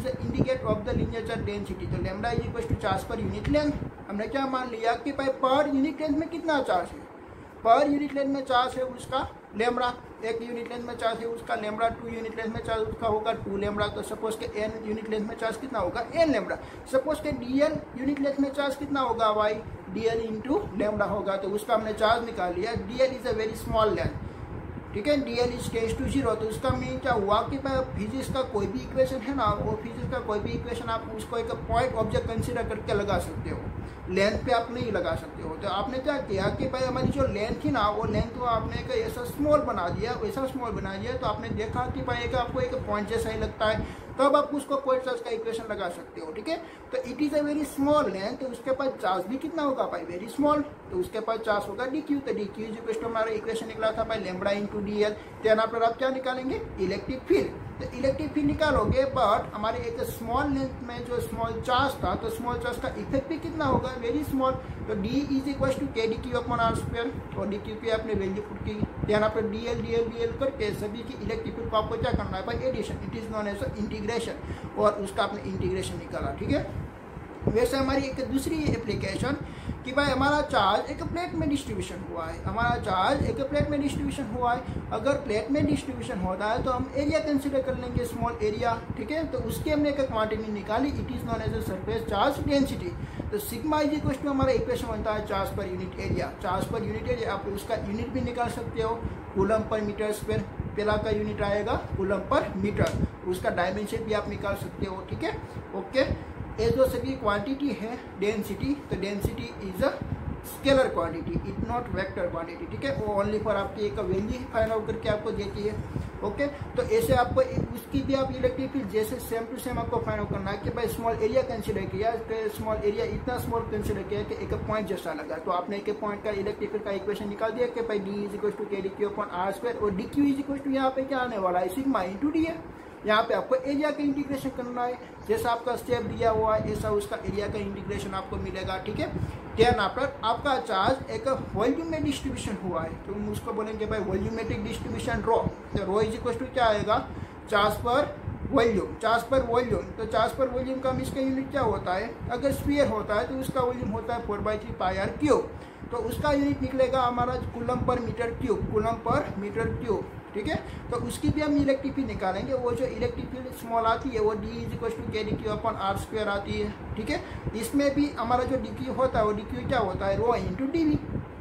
indicate of the linear charge density. तो lambda is charge per unit length. हमने क्या मान लिया कि भाई पर यूनिट लेंथ में कितना चार्ज है, पर यूनिट लेंथ में चार्ज है उसका लैम्बडा। 1 यूनिट लेंथ में चार्ज है उसका लैम्बडा, 2 यूनिट लेंथ में चार्ज उसका होगा 2 लैम्बडा। तो सपोज के n यूनिट लेंथ में चार्ज कितना होगा, n लैम्बडा। सपोज के dl यूनिट लेंथ में चार्ज कितना होगा भाई, dl इंटू लैम्बडा होगा। तो उसका हमने चार्ज निकाल लिया। dl is a very small length. ठीक है, dl इज टेंड्स टू 0। तो उसका मीन क्या हुआ कि भाई फिजिक्स का कोई भी इक्वेशन है ना, वो फिजिक्स का कोई भी इक्वेशन आप उसको एक पॉइंट ऑब्जेक्ट कंसीडर करके लगा सकते हो, लेंथ पे आप नहीं लगा सकते हो। तो आपने क्या किया कि भाई हमारी जो लेंथ थी ना, वो लेंथ को आपने एक ऐसा स्मॉल बना दिया, वैसा स्मॉल बना दिया। तो आपने देखा कि भाई एक आपको एक पॉइंट जैसा ही लगता है, तब आप उसको पॉइंट चार्ज का इक्वेशन लगा सकते हो। ठीक है, तो it is a very small length, तो उसके पास चार्ज भी कितना होगा भाई, वेरी स्मॉल। तो उसके पास चार्ज होगा dq। तो dq इज हमारा इक्वेशन निकला था भाई lambda into dl। Then after आप क्या निकालेंगे, इलेक्ट्रिक फील्ड। तो इलेक्ट्रिक फील्ड निकालोगे, बट हमारे एक स्मॉल लेंथ में जो स्मॉल चार्ज था, तो स्मॉल चार्ज का इफेक्ट भी कितना होगा, वेरी स्मॉल। तो d is equal to KdQ/r², और dq की आपने वैल्यू पुट की। देन आपने dl करके सभी की इलेक्ट्रिक फील्ड को आपको क्या करना है भाई, addition. It is known as integration, और उसका आपने इंटीग्रेशन निकाला। ठीक है, वैसे हमारी एक दूसरी एप्लीकेशन कि भाई हमारा चार्ज एक प्लेट में डिस्ट्रीब्यूशन हुआ है। हमारा चार्ज एक प्लेट में डिस्ट्रीब्यूशन हुआ है। अगर प्लेट में डिस्ट्रीब्यूशन होता है तो हम एरिया कंसीडर कर लेंगे, स्मॉल एरिया। ठीक है, तो उसकी हमने एक क्वांटिटी निकाली, it is known as a surface charge density. तो सिग्मा इज इक्वल टू हमारा इक्वेशन बनता है charge per unit area. Charge per unit area आप उसका यूनिट भी निकाल सकते हो, कूलम पर मीटर स्क्वायर। पहला का यूनिट आएगा कूलम पर मीटर, उसका डायमेंशन भी आप निकाल सकते हो। ठीक है, ओके। ये जो सभी क्वांटिटी है डेंसिटी, तो density is a scalar quantity, it not vector quantity. ठीक है, वो ओनली फॉर आपकी एक वैल्यू फाइंड आउट करके आपको देती है। ओके, तो ऐसे आपको उसकी भी आप इलेक्ट्रिक फील्ड जैसे सेम टू सेम आपको फाइंड आउट करना है कि भाई स्मॉल एरिया कंसीडर किया, स्मॉल एरिया इतना स्मॉल कंसीडर किया कि एक पॉइंट जैसा लगा। तो आपने एक पॉइंट का इलेक्ट्रिक फील्ड का इक्वेशन निकाल दिया कि भाई d is equal to KdQ/r², और dq इज इक्वल टू यहाँ पे क्या आने वाला है, सिग्मा इंटू dl। यहाँ पे आपको एरिया का इंटीग्रेशन करना है, जैसा आपका स्टेप दिया हुआ है ऐसा उसका एरिया का इंटीग्रेशन आपको मिलेगा। ठीक है, देन आफ्टर आपका चार्ज एक वॉल्यूम में डिस्ट्रीब्यूशन हुआ है, तो हम उसको बोलेंगे भाई वॉल्यूमेट्रिक डिस्ट्रीब्यूशन रो। तो रो इज इक्वल टू क्या आएगा, चार्ज पर वॉल्यूम, चार्ज पर वॉल्यूम। तो चार्ज पर वॉल्यूम का हम इसका यूनिट क्या होता है, अगर स्फीयर होता है तो उसका वॉल्यूम होता है 4/3 πr³। तो उसका यूनिट निकलेगा हमारा coulomb per metre cube, coulomb per metre cube, ठीक है। तो उसकी भी हम इलेक्ट्रिक फील्ड निकालेंगे। वो जो इलेक्ट्रिक फील्ड स्मॉल आती है वो D = kdq/r² आती है, ठीक है। इसमें भी हमारा जो dq होता है वो dq क्या होता है, ρ × dv।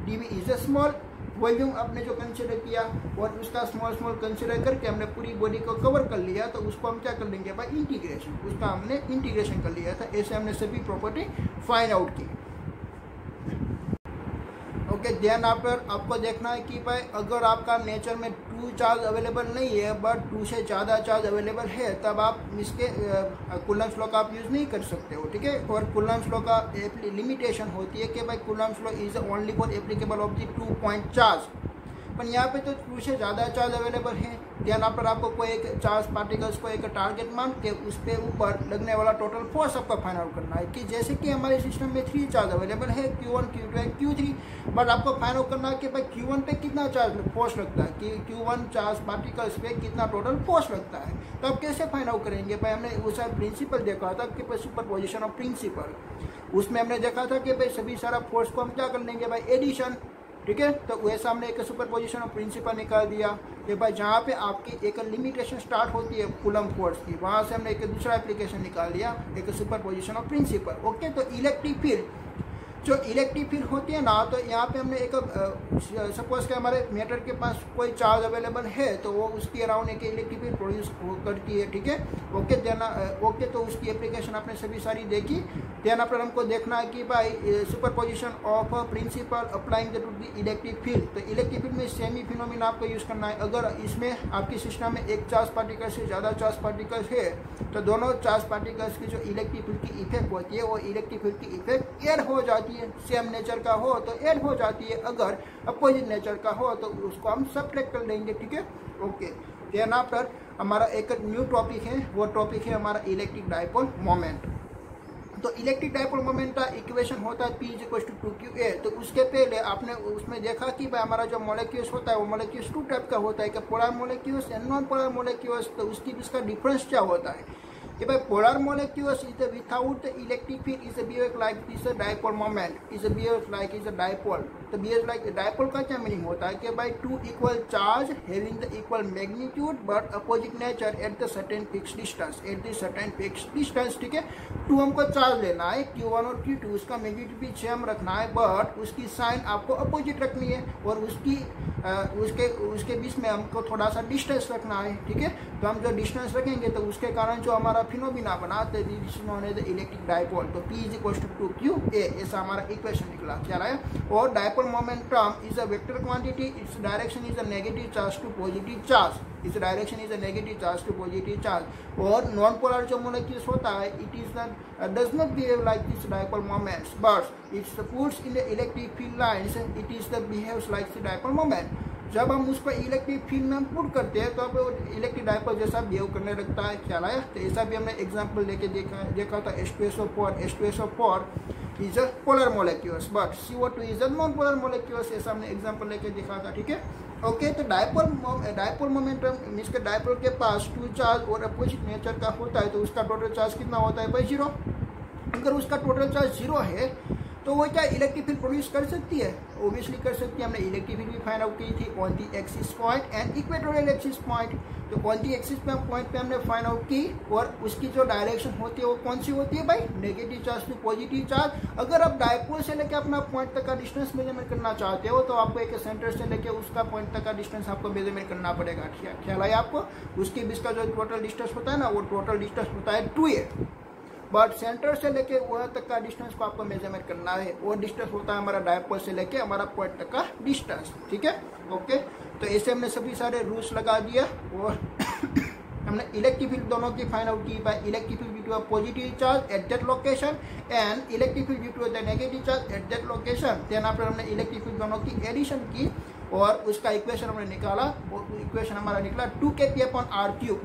dv is a small volume आपने जो कंसिडर किया और उसका स्मॉल कंसिडर करके हमने पूरी बॉडी को कवर कर लिया। तो उसको हम क्या कर लेंगे भाई, इंटीग्रेशन, उसका हमने इंटीग्रेशन कर लिया था। ऐसे हमने सभी प्रॉपर्टी फाइंड आउट की। ओके, ध्यान आपको देखना है कि भाई अगर आपका नेचर में 2 चार्ज अवेलेबल नहीं है बट 2 से ज़्यादा चार्ज अवेलेबल है, तब आप इसके कूलम्ब्स लॉ का आप यूज़ नहीं कर सकते हो, ठीक है। और कूलम्ब्स लॉ का लिमिटेशन होती है कि भाई Coulomb's law is only for applicable of the 2 point charge. पर यहाँ पे तो 2 से ज़्यादा चार्ज अवेलेबल है। ध्यान आपको कोई एक चार्ज पार्टिकल्स को एक टारगेट मान के उस पे ऊपर लगने वाला टोटल फोर्स आपको फाइंड आउट करना है। कि जैसे कि हमारे सिस्टम में 3 चार्ज अवेलेबल है, Q1, Q2 and Q3, but आपको फाइंड आउट करना है कि भाई Q1 पे कितना फोर्स लगता है, कि Q1 चार्ज पार्टिकल्स पे कितना टोटल फोर्स लगता है। तो आप कैसे फाइंड आउट करेंगे भाई, हमने उस प्रिंसिपल देखा था कि भाई सुपरपोजिशन ऑफ प्रिंसिपल, उसमें हमने देखा था कि भाई सभी सारा फोर्स को हम क्या कर लेंगे भाई, एडिशन, ठीक है। तो वैसा हमने एक सुपरपोजिशन ऑफ प्रिंसिपल निकाल दिया कि भाई जहाँ पे आपकी एक लिमिटेशन स्टार्ट होती है कूलम्ब फोर्स की, वहाँ से हमने एक दूसरा एप्लीकेशन निकाल दिया, एक सुपरपोजिशन ऑफ प्रिंसिपल। ओके, तो इलेक्ट्रिक फील्ड, जो इलेक्ट्रिक फील्ड होती है ना, तो यहाँ पे हमने एक सपोज कि हमारे मैटर के पास कोई चार्ज अवेलेबल है तो वो उसके अराउंड एक इलेक्ट्रिक फील्ड प्रोड्यूस करती है, ठीक है। ओके, ओके, तो उसकी एप्लीकेशन आपने सभी सारी देखी। देन आफ्टर हमको देखना है कि भाई superposition of principle applying to the electric field. तो इलेक्ट्रिक फील्ड में सेमी फिनोमिना आपको यूज़ करना है। अगर इसमें आपकी सिस्टम में एक चार्ज पार्टिकल से ज़्यादा चार्ज पार्टिकल्स है तो दोनों चार्ज पार्टिकल्स की जो इलेक्ट्रिक फील्ड की इफेक्ट होती है वो इलेक्ट्रिक फील्ड की इफेक्ट एड हो जाती है। सेम नेचर का हो तो ऐड हो जाती है, अगर अपोजिट नेचर का हो तो उसको हम सब्ट्रैक्ट कर लेंगे, ठीक है। ओके, देन आफ्टर हमारा एक न्यू टॉपिक है, वो टॉपिक है हमारा इलेक्ट्रिक डाइपोल मोमेंट। तो इलेक्ट्रिक डाइपोल मोमेंट का इक्वेशन होता है P = 2qa। तो उसके पहले आपने उसमें देखा कि भाई हमारा जो मोलेक्यूल्स होता है वो मोलेक्यूल्स 2 टाइप का होता है, कि polar molecules and non polar molecules. तो उसकी इसका डिफरेंस क्या होता है कि भाई polar molecules is without the electric field is behave like this dipole moment, is behave like is a dipole। तो behave like dipole का क्या मीनिंग होता है कि भाई 2 equal charge having the equal magnitude but opposite nature at the certain fixed distance, at the certain fixed distance, ठीक है। 2 हमको चार्ज लेना है, Q1 और Q2, उसका मैग्नीट्यूड भी सेम रखना है बट उसकी साइन आपको अपोजिट रखनी है और उसके बीच में हमको थोड़ा सा डिस्टेंस रखना है, ठीक है। तो हम जो डिस्टेंस रखेंगे तो उसके कारण जो हमारा फिनोमिना बनाते हैं इलेक्ट्रिक डाइपोल। तो P = 2qa, ऐसा हमारा इक्वेशन निकला, क्या है। और dipole momentum is a vector quantity, its direction is a negative charge to positive charge, its direction is a negative charge to positive charge. और नॉन पोलर जो molecules होता है it is does not behave like this dipole moments but its puts in the electric field lines, it is the behaves like the dipole moment. जब हम उसको electric field में put करते हैं तो अब इलेक्ट्रिक डाइपोल जैसा बिहेव करने लगता है, ख्याल आया। तो ऐसा भी हमने एग्जांपल लेके देखा था। H2SO4 is a polar molecules but CO2 is a non polar molecules, ऐसा हमने एग्जांपल लेके देखा था, ठीक है। ओके, तो डाइपोल मोमेंटम मीन्स के डाइपोल के पास 2 चार्ज और अपोजिट नेचर का होता है तो उसका टोटल चार्ज कितना होता है भाई, 0। अगर उसका टोटल चार्ज 0 है तो वो क्या इलेक्ट्रिक फील्ड प्रोड्यूस कर सकती है, ओबियसली कर सकती है। हमने इलेक्ट्रिक फील्ड भी फाइंड आउट की थी on the axis point and equatorial axis point. तो ऑन दी एक्सिस पॉइंट पे हमने फाइंड आउट की और उसकी जो डायरेक्शन होती है वो कौन सी होती है भाई, negative charge to positive charge. अगर आप डाइपोल से लेकर अपना पॉइंट तक का डिस्टेंस मेजरमेंट करना चाहते हो तो आपको एक सेंटर से लेकर उसका पॉइंट तक का डिस्टेंस आपको मेजरमेंट करना पड़ेगा, ख्याल है आपको। उसके बीच का जो टोटल डिस्टेंस होता है ना, वो टोटल डिस्टेंस होता है 2a, बट सेंटर से लेके वहाँ तक का डिस्टेंस को आपको मेजरमेंट करना है। वो डिस्टेंस होता है हमारा डाइपोल से लेके हमारा पॉइंट तक का डिस्टेंस, ठीक है। ओके, तो ऐसे हमने सभी सारे रूल्स लगा दिया और हमने इलेक्ट्रिक फील्ड दोनों की फाइंड आउट की by electric field due to a positive charge at that location and electric field due to the negative charge at that location. Then after हमने इलेक्ट्रिक फील्ड दोनों की एडिशन की और उसका equation हमने निकाला। वो इक्वेशन हमारा निकला 2kp/r³।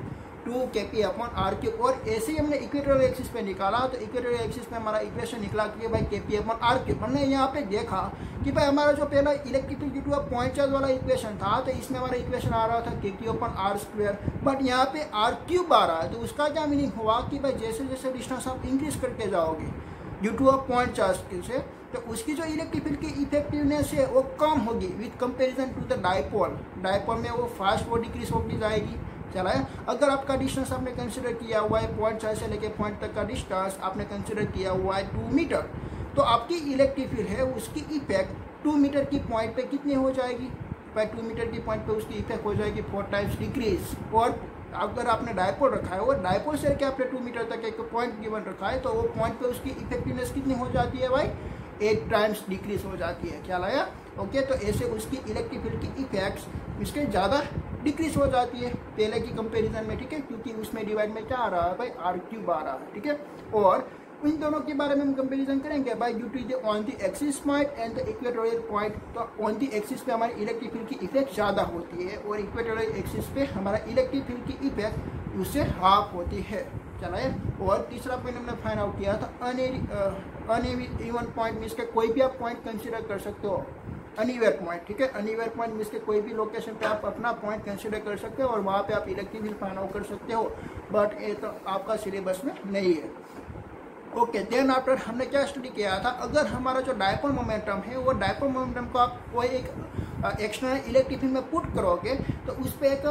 2 kp/r³ और ऐसे ही हमने इक्वेटोरियल एक्सिस पे निकाला तो इक्वेटोरियल एक्सिस पे हमारा इक्वेशन निकला कि भाई kp/r³। हमने यहाँ पे देखा कि भाई हमारा जो पहला electric field due two point charge वाला इक्वेशन था तो इसमें हमारा इक्वेशन आ रहा था kq/r², बट यहाँ पे r³ आ रहा है। तो उसका क्या मीनिंग हुआ कि भाई जैसे जैसे डिस्टेंस आप इंक्रीज करके जाओगे ड्यू टू पॉइंट चार्ज से तो उसकी जो इलेक्ट्रिक फील्ड की इफेक्टिवनेस है वो कम होगी with comparison to the dipole. Dipole में वो फास्ट वो डिक्रीज होती जाएगी। चला है, अगर आपका डिस्टेंस आपने कंसिडर किया हुआ है पॉइंट चार्ज से लेके पॉइंट तक का डिस्टेंस आपने कंसिडर किया हुआ है 2 मीटर, तो आपकी इलेक्ट्रिक फील्ड है उसकी इफेक्ट 2 मीटर की पॉइंट पे कितनी हो जाएगी भाई 2 मीटर की पॉइंट पे उसकी इफेक्ट हो जाएगी 4 टाइम्स डिक्रीज। और अगर आपने डायपोल रखा है और डायपोल से क्या आपने 2 मीटर तक एक पॉइंट गिवन रखा है तो वो पॉइंट पे उसकी इफेक्टिवनेस कितनी हो जाती है भाई 8 टाइम्स डिक्रीज हो जाती है। क्या लाया? ओके, तो ऐसे उसकी इलेक्ट्रिक फील्ड की इफेक्ट्स इसके ज़्यादा डिक्रीज हो जाती है पहले की कंपैरिजन में, ठीक है, क्योंकि उसमें डिवाइड में क्या आ रहा है भाई r³ आ रहा है, ठीक है। और इन दोनों के बारे में हम कंपैरिजन करेंगे भाई due to on the axis point and the equatorial point. तो ऑन द एक्सिस पे हमारी इलेक्ट्रिक फील्ड की इफेक्ट ज़्यादा होती है और इक्वेटोरियल एक्सिस पे हमारा इलेक्ट्रिक फील्ड की इफेक्ट उससे हाफ होती है। चला है, और तीसरा पॉइंट हमने फाइंड आउट किया था अनइवन पॉइंट मीन्स के कोई भी आप पॉइंट कंसिडर कर सकते हो अनइवन पॉइंट, ठीक है। अनइवन पॉइंट मीन्स के कोई भी लोकेशन पे आप अपना पॉइंट कंसिडर कर सकते हो और वहाँ पे आप इलेक्ट्रिक फील्ड फाइंड आउट कर सकते हो, बट ये तो आपका सिलेबस में नहीं है। ओके, देन आफ्टर हमने क्या स्टडी किया था, अगर हमारा जो डायपोल मोमेंटम है वो डायपोल मोमेंटम को आप कोई एक एक्सटर्नल इलेक्ट्रिक फील्ड में पुट करोगे तो उस पर एक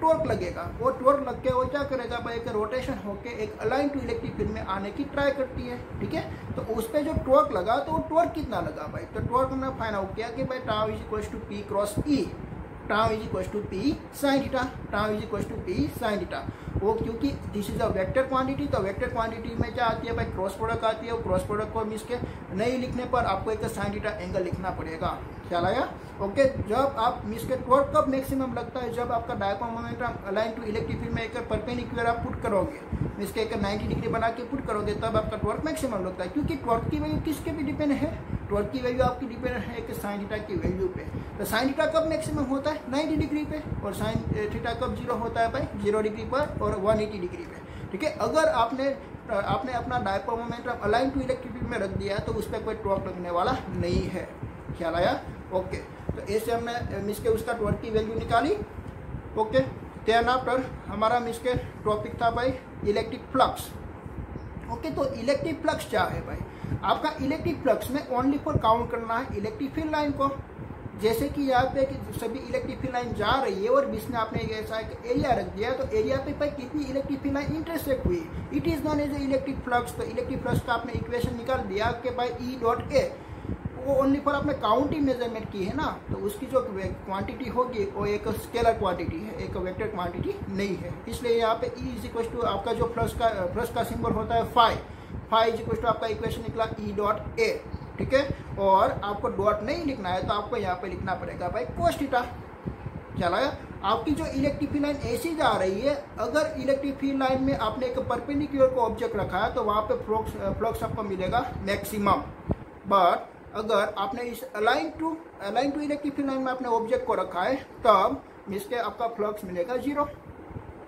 टॉर्क लगेगा। वो टॉर्क लग के वो क्या करेगा भाई एक रोटेशन होके एक अलाइन टू इलेक्ट्रिक फील्ड में आने की ट्राई करती है, ठीक है। तो उस पर जो टॉर्क लगा तो वो टॉर्क कितना लगा भाई, तो टॉर्क हमने फाइंड आउट किया कि भाई tau is equal to P cross E, tau is equal to P sine theta, tau is equal to P sine theta. वो क्योंकि this is a vector quantity, तो वेक्टर क्वांटिटी में क्या आती है भाई क्रॉस प्रोडक्ट आती है। वो क्रॉस प्रोडक्ट को मिस के नहीं लिखने पर आपको एक साइन थीटा एंगल लिखना पड़ेगा। ख्याल आया? ओके, जब आप मिस के टॉर्क कब मैक्सिमम लगता है, जब आपका dipole momentum align to electric field में एक परपेंडिकुलर आप पुट करोगे, मिस के एक 90 डिग्री बना के पुट करोगे तब आपका टॉर्क मैक्सिमम लगता है। क्योंकि टॉर्क की वैल्यू किसके भी डिपेंड है, टॉर्क की वैल्यू आपकी डिपेंड है कि साइन थीटा की वैल्यू पे। तो साइन थीटा कब मैक्सिमम होता है 90 डिग्री पे, और साइन थीटा कब 0 होता है भाई 0 डिग्री पर और 180 डिग्री पे, ठीक है। अगर आपने अपना dipole momentum align to electric field में रख दिया तो उस पर कोई टॉर्क लगने वाला नहीं है। ख्याल आया? ओके, तो ऐसे हमने मिस के उसका टॉर्क की वैल्यू निकाली। ओके, देन आफ्टर हमारा मिस के टॉपिक था भाई इलेक्ट्रिक फ्लक्स। ओके, तो इलेक्ट्रिक फ्लक्स क्या है भाई, आपका इलेक्ट्रिक फ्लक्स में ओनली फॉर काउंट करना है इलेक्ट्रिक फील्ड लाइन को। जैसे कि यहाँ पे कि सभी इलेक्ट्रिक फील्ड लाइन जा रही है और बीच में आपने ऐसा एक एरिया रख दिया, तो एरिया पे भाई कितनी इलेक्ट्रिक फील्ड लाइन इंटरसेक्ट हुई, it is known as electric flux. तो इलेक्ट्रिक फ्लक्स का आपने इक्वेशन निकाल दिया कि भाई E.A, वो ओनली फॉर आपने काउंट ही मेजरमेंट की है ना, तो उसकी जो क्वांटिटी होगी वो एक स्केलर क्वांटिटी है, एक वेक्टर क्वांटिटी नहीं है। इसलिए यहाँ पे E इज इक्वल टू आपका जो फ्लक्स का सिंबल होता है फाई इज इक्वल टू आपका इक्वेशन निकला E.A, ठीक है। और आपको डॉट नहीं लिखना है तो आपको यहाँ पे लिखना पड़ेगा भाई cos थीटा। चला, आपकी जो इलेक्ट्रिक फील्ड लाइन ऐसी जा रही है, अगर इलेक्ट्रिक फील्ड लाइन में आपने एक परपेंडिकुलर को ऑब्जेक्ट रखा है तो वहाँ पे फ्लक्स आपको मिलेगा मैक्सिमम। बट अगर आपने इस align to electric field line में आपने ऑब्जेक्ट को रखा है तब इसके आपका फ्लक्स मिलेगा 0।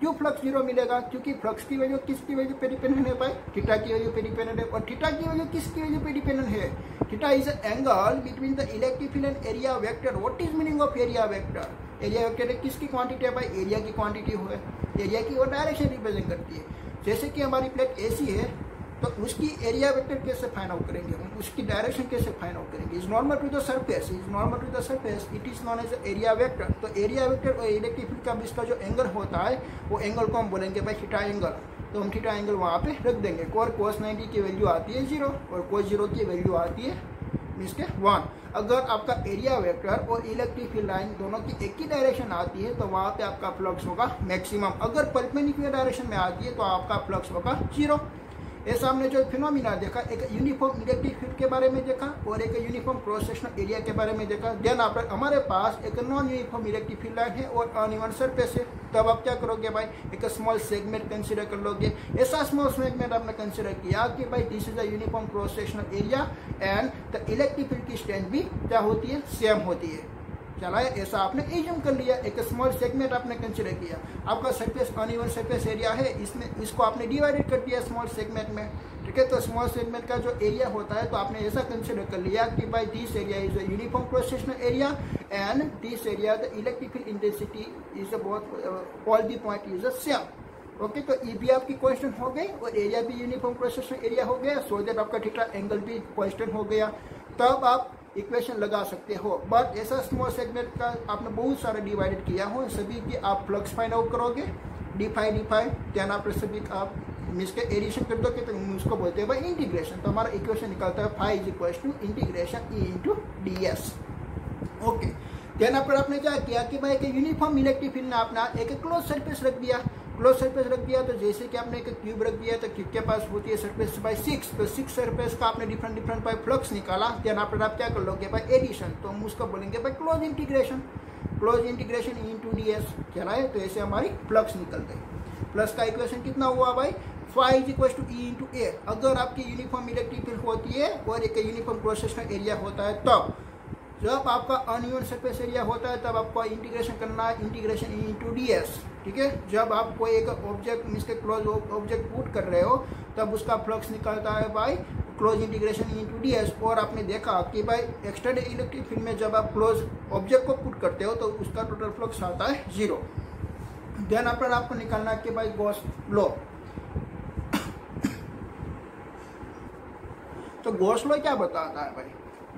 क्यों फ्लक्स 0 मिलेगा, क्योंकि फ्लक्स की वैल्यू किसकी वैल्यू पे डिपेंडेंट है भाई, थीटा की वैल्यू पे डिपेंडेंट है। और थीटा की वैल्यू किसकी वैल्यू पे डिपेंडेंट है, theta is angle between the electric field and area vector. What is meaning of area vector, area vector किसकी क्वांटिटी है भाई, एरिया की क्वांटिटी है, एरिया की वो डायरेक्शन रिप्रेजेंट करती है। जैसे कि हमारी प्लेट ऐसी है तो उसकी एरिया वेक्टर कैसे फाइंड आउट करेंगे, उसकी डायरेक्शन कैसे फाइंड आउट करेंगे, is normal to the surface, it is known as area vector. तो एरिया वेक्टर और इलेक्ट्रिक फील्ड का बीच का जो एंगल होता है वो एंगल को हम बोलेंगे भाई थीटा एंगल। तो हम थीटा एंगल वहाँ पे रख देंगे। और cos 90 की वैल्यू आती है 0 और cos 0 की वैल्यू आती है मीन्स के 1। अगर आपका एरिया वेक्टर और इलेक्ट्रिक फील्ड लाइन दोनों की एक ही डायरेक्शन आती है तो वहाँ पे आपका फ्लक्स होगा मैक्सिमम। अगर परपेंडिकुलर डायरेक्शन में आती है तो आपका फ्लक्स होगा 0। ऐसा हमने जो फिनोमिना देखा, एक यूनिफॉर्म इलेक्ट्रिक फील्ड के बारे में देखा और एक यूनिफॉर्म क्रॉस सेक्शनल एरिया के बारे में देखा। देन आफ्टर हमारे पास एक non uniform electric field line है और अनइवन सरफेस है, तब आप क्या करोगे भाई, एक स्मॉल सेगमेंट कंसीडर कर लोगे। ऐसा स्मॉल सेगमेंट आपने कंसीडर किया कि भाई this is a uniform cross sectional area and the electric field की स्ट्रेंथ भी क्या होती है, सेम होती है। चला है, ऐसा आपने एज्यूम कर लिया, एक स्मॉल सेगमेंट आपने कंसिडर किया। आपका सरफेस अनइवन सरफेस एरिया है, इसमें इसको आपने डिवाइडेड कर दिया स्मॉल सेगमेंट में, ठीक है। तो स्मॉल सेगमेंट का जो एरिया होता है तो आपने ऐसा कंसिडर कर लिया कि भाई this area is a uniform cross sectional area and this area the electric field intensity is about all the point is the same. Okay, तो ये भी आपकी क्वेश्चन हो गई और एरिया भी यूनिफॉर्म क्रॉस सेक्शनल एरिया हो गया, सो दैट आपका थीटा एंगल भी क्वेश्चन हो गया। तब आप इक्वेशन लगा सकते हो। बट ऐसा स्मॉल सेगमेंट का आपने बहुत सारा डिवाइडेड किया हो, सभी की आप फ्लक्स फाइंड आउट करोगे, डी फाई देन आप सभी का आप इसके एडिशन कर दोगे तो उसको बोलते हैं भाई इंटीग्रेशन। तो हमारा इक्वेशन निकलता है phi is equal to integration E into d s. Okay, then आपने क्या किया कि भाई एक यूनिफॉर्म इलेक्ट्रिक फील्ड ने अपना एक क्लोज सरफेस रख दिया, क्लोज सरफेस रख दिया। तो जैसे कि आपने एक क्यूब रख दिया तो क्यूब के पास होती है सरफेस बाय 6, तो 6 सरफेस का आपने डिफरेंट बाय फ्लक्स निकाला। देन आप क्या कर लोगे भाई एडिशन, तो हम उसको बोलेंगे भाई क्लोज इंटीग्रेशन इनटू डीएस। चला है, तो ऐसे हमारी फ्लक्स निकल गई। प्लस का इक्वेशन कितना हुआ भाई, phi is equal to E into A. अगर आपकी यूनिफॉर्म इलेक्ट्रिक फील्ड होती है और एक यूनिफॉर्म क्रॉस सेक्शनल एरिया होता है, तब जब आपका अनइवन सरफेस एरिया होता है तब आपको इंटीग्रेशन करना है, इंटीग्रेशन इनटू डीएस, ठीक है। जब आप कोई एक ऑब्जेक्ट मींस के क्लोज ऑब्जेक्ट पुट कर रहे हो तब उसका फ्लक्स निकलता है by close integration into DS. और आपने देखा कि भाई एक्सटर्नल इलेक्ट्रिक फील्ड में जब आप क्लोज ऑब्जेक्ट को पुट करते हो तो उसका टोटल फ्लक्स आता है 0। देन आपको निकालना है कि भाई गॉस लॉ। तो गॉस लॉ क्या बताता है भाई,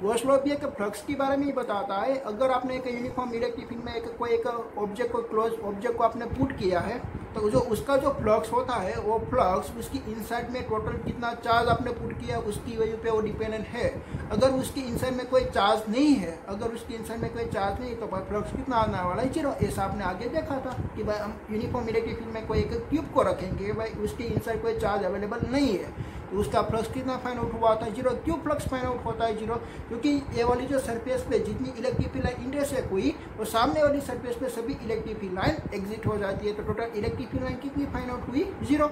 गॉस लॉ भी एक फ्लक्स के बारे में ही बताता है। अगर आपने एक यूनिफॉर्म इलेक्ट्रिक फील्ड में कोई एक ऑब्जेक्ट को क्लोज ऑब्जेक्ट को आपने पुट किया है तो जो उसका जो फ्लक्स होता है वो फ्लक्स उसकी इनसाइड में टोटल कितना चार्ज आपने पुट किया उसकी वजह पे वो डिपेंडेंट है। अगर उसकी इनसाइड में कोई चार्ज नहीं है, तो भाई फ्लक्स कितना आने वाला है 0। ऐसा आपने आगे देखा था कि भाई हम यूनिफॉर्म इलेक्ट्रिक फील्ड में कोई एक ट्यूब को रखेंगे, भाई उसकी इनसाइड कोई चार्ज अवेलेबल नहीं है तो उसका फ्लक्स कितना फाइंड आउट हुआ था 0। क्यों फ्लक्स फाइंड आउट होता है 0, क्योंकि ये वाली जो सरफेस पे जितनी इलेक्ट्रिक फील्ड लाइन इंटरसेक्ट हुई और सामने वाली सरफेस पे सभी इलेक्ट्रिक फील्ड लाइन एग्जिट हो जाती है, तो टोटल इलेक्ट्रिक फील्ड लाइन कितनी फाइंड आउट हुई 0।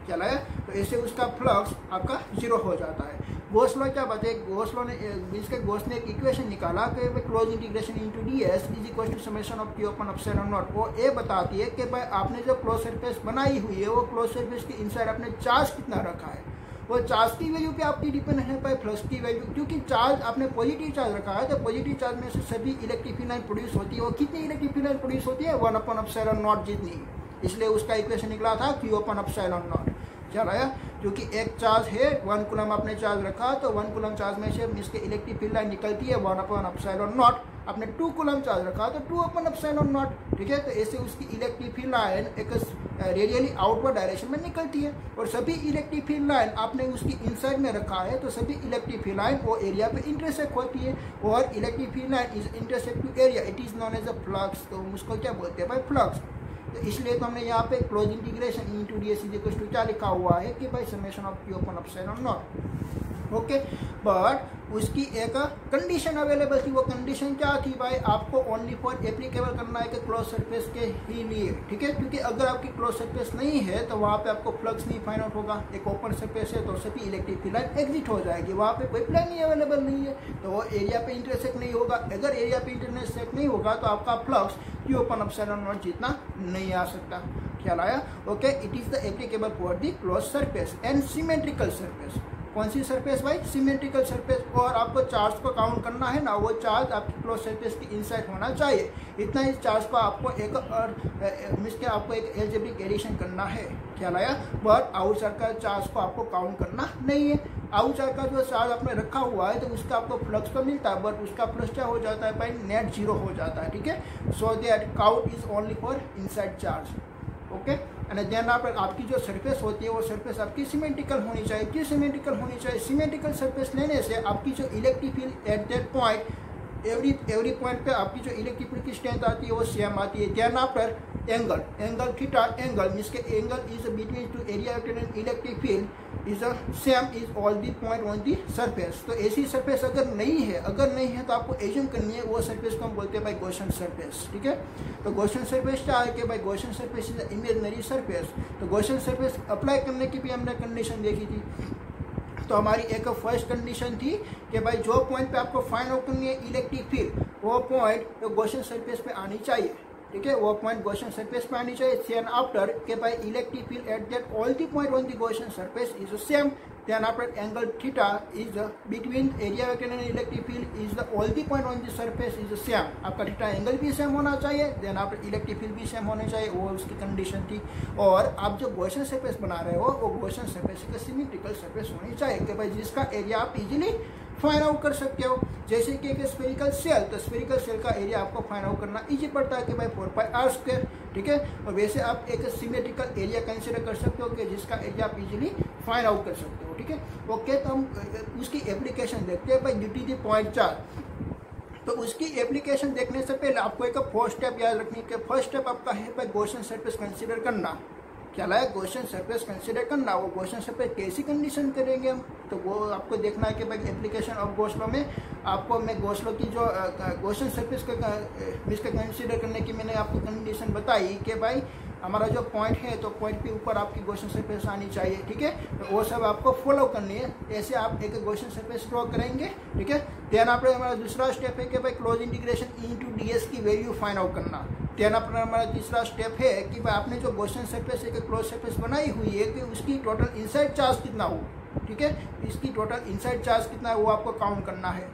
चला है, तो ऐसे उसका फ्लक्स आपका 0 हो जाता है। गॉस लॉ क्या बताए, गॉस लॉ ने गॉस ने एक इक्वेशन निकाला कि close integration into DS is equal to summation of Q upon epsilon naught. वो ये बताती है कि भाई आपने जो क्लोज सरफेस बनाई हुई है वो क्लोज सरफेस के इनसाइड आपने चार्ज कितना रखा है, वो चार्ज की वैल्यू पे आपकी डिपेंड है भाई फ्लक्स की वैल्यू। क्योंकि चार्ज आपने पॉजिटिव चार्ज रखा है तो पॉजिटिव चार्ज में से सभी इलेक्ट्रिक फील्ड लाइन प्रोड्यूस होती है। वो कितनी इलेक्ट्रिक फील्ड लाइन प्रोड्यूस होती है 1 अपन एप्सिलॉन नॉट जितनी, इसलिए उसका इक्वेशन निकला था क्यू अपन एप्सिलॉन नॉट। चल आया, क्योंकि एक चार्ज है 1 कूलम आपने चार्ज रखा तो 1 कूलम चार्ज में से इसके इलेक्ट्रिक फील्ड लाइन निकलती है 1 अपन एप्सिलॉन नॉट। आपने 2 कूलम चार्ज रखा तो 2 अपन एप्सिलॉन नॉट, ठीक है। तो ऐसे उसकी इलेक्ट्रिक फील्ड लाइन एक रेडियली आउटवर्ड डायरेक्शन में निकलती है और सभी इलेक्ट्रिक फील्ड लाइन आपने उसकी इनसाइड में रखा है तो सभी इलेक्ट्रिक फील्ड लाइन वो एरिया पे इंटरसेक्ट होती है और electric field line is intersect to area, it is known as a flux. तो उसको क्या बोलते हैं भाई फ्लक्स। तो इसलिए तो हमने यहाँ पे close integration into DS is equal to क्या लिखा हुआ है कि भाई summation of Q upon epsilon naught. Okay, but उसकी एक कंडीशन अवेलेबल थी। वो कंडीशन क्या थी भाई, आपको ओनली फॉर एप्लीकेबल करना है कि क्लोज सरफेस के ही लिए, ठीक है। क्योंकि अगर आपकी क्लोज सरफेस नहीं है तो वहाँ पे आपको फ्लक्स नहीं फाइंड आउट होगा। एक ओपन सरफेस है तो सभी इलेक्ट्रिक फील्ड लाइन एग्जिट हो जाएगी, वहाँ पे कोई प्लेन ही अवेलेबल नहीं है तो वो एरिया पे इंटरसेक्ट नहीं होगा। अगर एरिया पे इंटरसेक्ट नहीं होगा तो आपका flux Q upon epsilon not जितना नहीं आ सकता। ख्याल आया? Okay, it is the applicable for the close surface and symmetrical surface. कौन सी सरफेस भाई, सिमेट्रिकल सरफेस। और आपको चार्ज को काउंट करना है ना, वो चार्ज आपकी क्लोज सरफेस की इनसाइड होना चाहिए। इतना ही चार्ज को आपको एक आपको एक एल्जेब्रिक एडिशन करना है। ख्याल आया? बट आउटसाइड का चार्ज को आपको काउंट करना नहीं है। आउटसाइड का जो चार्ज आपने रखा हुआ है तो उसका आपको फ्लक्स तो मिलता है बट उसका फ्लक्स क्या हो जाता है भाई, नेट 0 हो जाता है, ठीक है। So that count is only for inside charge. Okay, and then आपकी जो सरफेस होती है वो सरफेस आपकी सिमेट्रिकल होनी चाहिए। क्यों सिमेट्रिकल होनी चाहिए? सिमेट्रिकल सरफेस लेने से आपकी जो electric field at that point every point पे आपकी जो इलेक्ट्रिक फील्ड की स्ट्रेंथ आती है वो सेम आती है। Then after angle theta angle means के angle is between two area and electric field is same is all the point on the surface. तो ऐसी सरफेस अगर नहीं है तो आपको एज्यूम करनी है वो सरफेस को हम बोलते हैं भाई गॉसियन सरफेस, ठीक है। तो गॉसियन सरफेस क्या है कि भाई Gaussian surface is imaginary surface. तो गॉसियन सरफेस अप्लाई करने की भी हमने कंडीशन देखी थी। तो हमारी एक फर्स्ट कंडीशन थी कि भाई जो पॉइंट पे आपको फाइंड आउट करनी है इलेक्ट्रिक फील्ड, वो पॉइंट गॉसियन सरफेस पे आनी चाहिए, ठीक है, वो पॉइंट गॉसियन सरफेस पे आनी चाहिए। देन आफ्टर के भाई electric field at that all the point on the Gaussian surface is the same, then after angle theta is between area vector and electric field is the all the point on the surface is the same. आपका theta angle भी same होना चाहिए, then after electric field भी same होने चाहिए, वो उसकी condition थी। और आप जो गॉसियन सरफेस बना रहे हो वो गॉसियन सरफेस की सिमेट्रिकल सरफेस होनी चाहिए कि भाई जिसका एरिया आप इजीली फाइंड आउट कर सकते हो। जैसे कि एक स्फेरिकल सेल, तो स्फेरिकल सेल का एरिया आपको फाइंड आउट करना इजी पड़ता है कि भाई 4πr², ठीक है। और वैसे आप एक सिमेट्रिकल एरिया कंसीडर कर सकते हो कि जिसका एरिया आप इजीली फाइंड आउट कर सकते हो, ठीक है। ओके, तो हम उसकी एप्लीकेशन देखते हैं भाई ड्यूटी द पॉइंट चार्ज। तो उसकी एप्लीकेशन देखने से पहले आपको एक फर्स्ट स्टेप याद रखनी है। फर्स्ट स्टेप आपका है भाई गॉसियन सरफेस कंसीडर करना। क्या है गॉसियन सरफेस कंसीडर करना। वो गॉसियन सरफेस कैसी कंडीशन करेंगे हम, तो वो आपको देखना है कि भाई एप्लीकेशन ऑफ गॉस लॉ में आपको मैं गॉस लॉ की जो गॉसियन सरफेस का कंसीडर करने की मैंने आपको कंडीशन बताई कि भाई हमारा जो पॉइंट है तो पॉइंट के ऊपर आपकी गॉसियन सरफेस आनी चाहिए, ठीक है। तो वो सब आपको फॉलो करनी है, ऐसे आप एक गॉसियन सरफेस ड्रॉ करेंगे, ठीक है। देन आपने हमारा दूसरा स्टेप है कि भाई क्लोज इंटीग्रेशन इनटू डीएस की वैल्यू फाइंड आउट करना। देन अपना हमारा तीसरा स्टेप है कि भाई आपने जो गॉसियन सरफेस एक क्लोज सरफेस बनाई हुई है कि उसकी टोटल इनसाइड चार्ज कितना हो, ठीक है, इसकी टोटल इनसाइड चार्ज कितना है वो आपको काउंट करना है।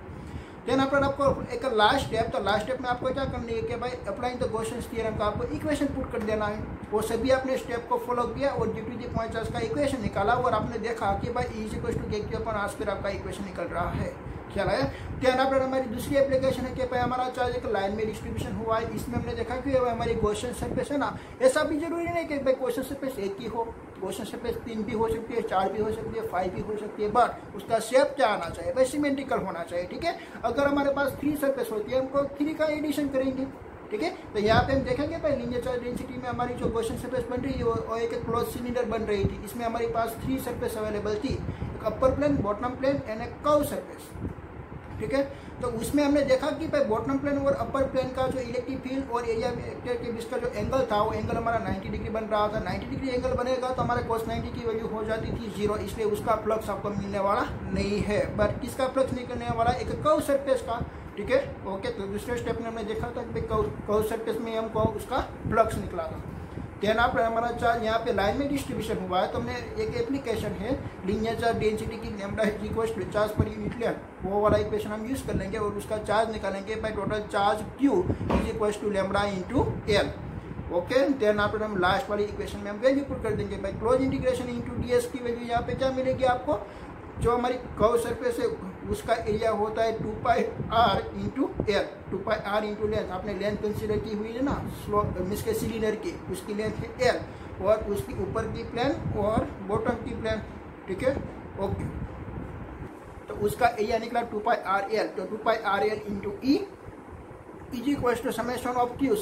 देन आफ्टर आपको एक लास्ट स्टेप, तो लास्ट स्टेप में आपको क्या करनी है कि भाई अप्लाइंग द गॉसियन थ्योरम का आपको इक्वेशन पुट कर देना है। वो सभी आपने स्टेप को फॉलो किया और due to the point charge का इक्वेशन निकाला और आपने देखा कि भाई E = kq/r² आपका इक्वेशन निकल रहा है। क्या है देन आफ्टर हमारी दूसरी एप्लीकेशन है कि भाई हमारा चार्ज एक लाइन में डिस्ट्रीब्यूशन हुआ है। इसमें हमने देखा कि हमारी गॉसियन सरफेस है ना, ऐसा भी जरूरी नहीं कि भाई गॉसियन सरफेस एक ही हो, गॉसियन सरफेस 3 भी हो सकती है, 4 भी हो सकती है, 5 भी हो सकती है, बट उसका शेप क्या आना चाहिए भाई सिमेट्रिकल होना चाहिए, ठीक है। अगर हमारे पास 3 सरफेस होती है हमको 3 का एडिशन करेंगे, ठीक है। तो यहाँ पे हम देखेंगे भाई लीनियर चार्ज डेंसिटी में हमारी जो गॉसियन सरफेस बन रही है वो एक क्लोज सिलेंडर बन रही थी। इसमें हमारे पास 3 सरफेस अवेलेबल थी, एक अपर प्लेन, बॉटम प्लेन एंड एक कर्व सरफेस, ठीक है। तो उसमें हमने देखा कि भाई बॉटम प्लेन और अपर प्लेन का जो इलेक्ट्रिक फील्ड और एरिया वेक्टर के बीच का जो एंगल था वो एंगल हमारा 90 डिग्री बन रहा था। 90 डिग्री एंगल बनेगा तो हमारे cos 90 की वैल्यू हो जाती थी 0, इसलिए उसका फ्लक्स आपको मिलने वाला नहीं है। बट किसका फ्लक्स निकलने वाला, एक कर्व सरफेस का, ठीक है। ओके, तो दूसरे स्टेप में हमने देखा था कि कर्व सरफेस में हमको उसका फ्लक्स निकला था। देन आप हमारा चार्ज यहाँ पे लाइन में डिस्ट्रीब्यूशन हुआ है, तो हमने एक एप्लीकेशन है लीनियर चार्ज डेंसिटी की lambda = charge per unit length, वो वाला इक्वेशन हम यूज कर लेंगे और उसका चार्ज निकालेंगे by total charge Q = λ/L। Okay, then after हम लास्ट वाली इक्वेशन में हम वैल्यू पुट कर देंगे by close integration into DS की वैल्यू यहाँ पे क्या मिलेगी आपको, जो हमारी कर्व सरफेस है उसका एरिया होता है 2πr × L। 2πr × लेंथ, आपने लेंथ कंसीडर की हुई है ना स्लोप इसके सिलेंडर की, उसकी लेंथ है L और उसकी ऊपर की प्लेन और बॉटम की प्लेन, ठीक है। ओके, तो उसका एरिया निकला 2πrl, तो 2πrl × E = summation of Q =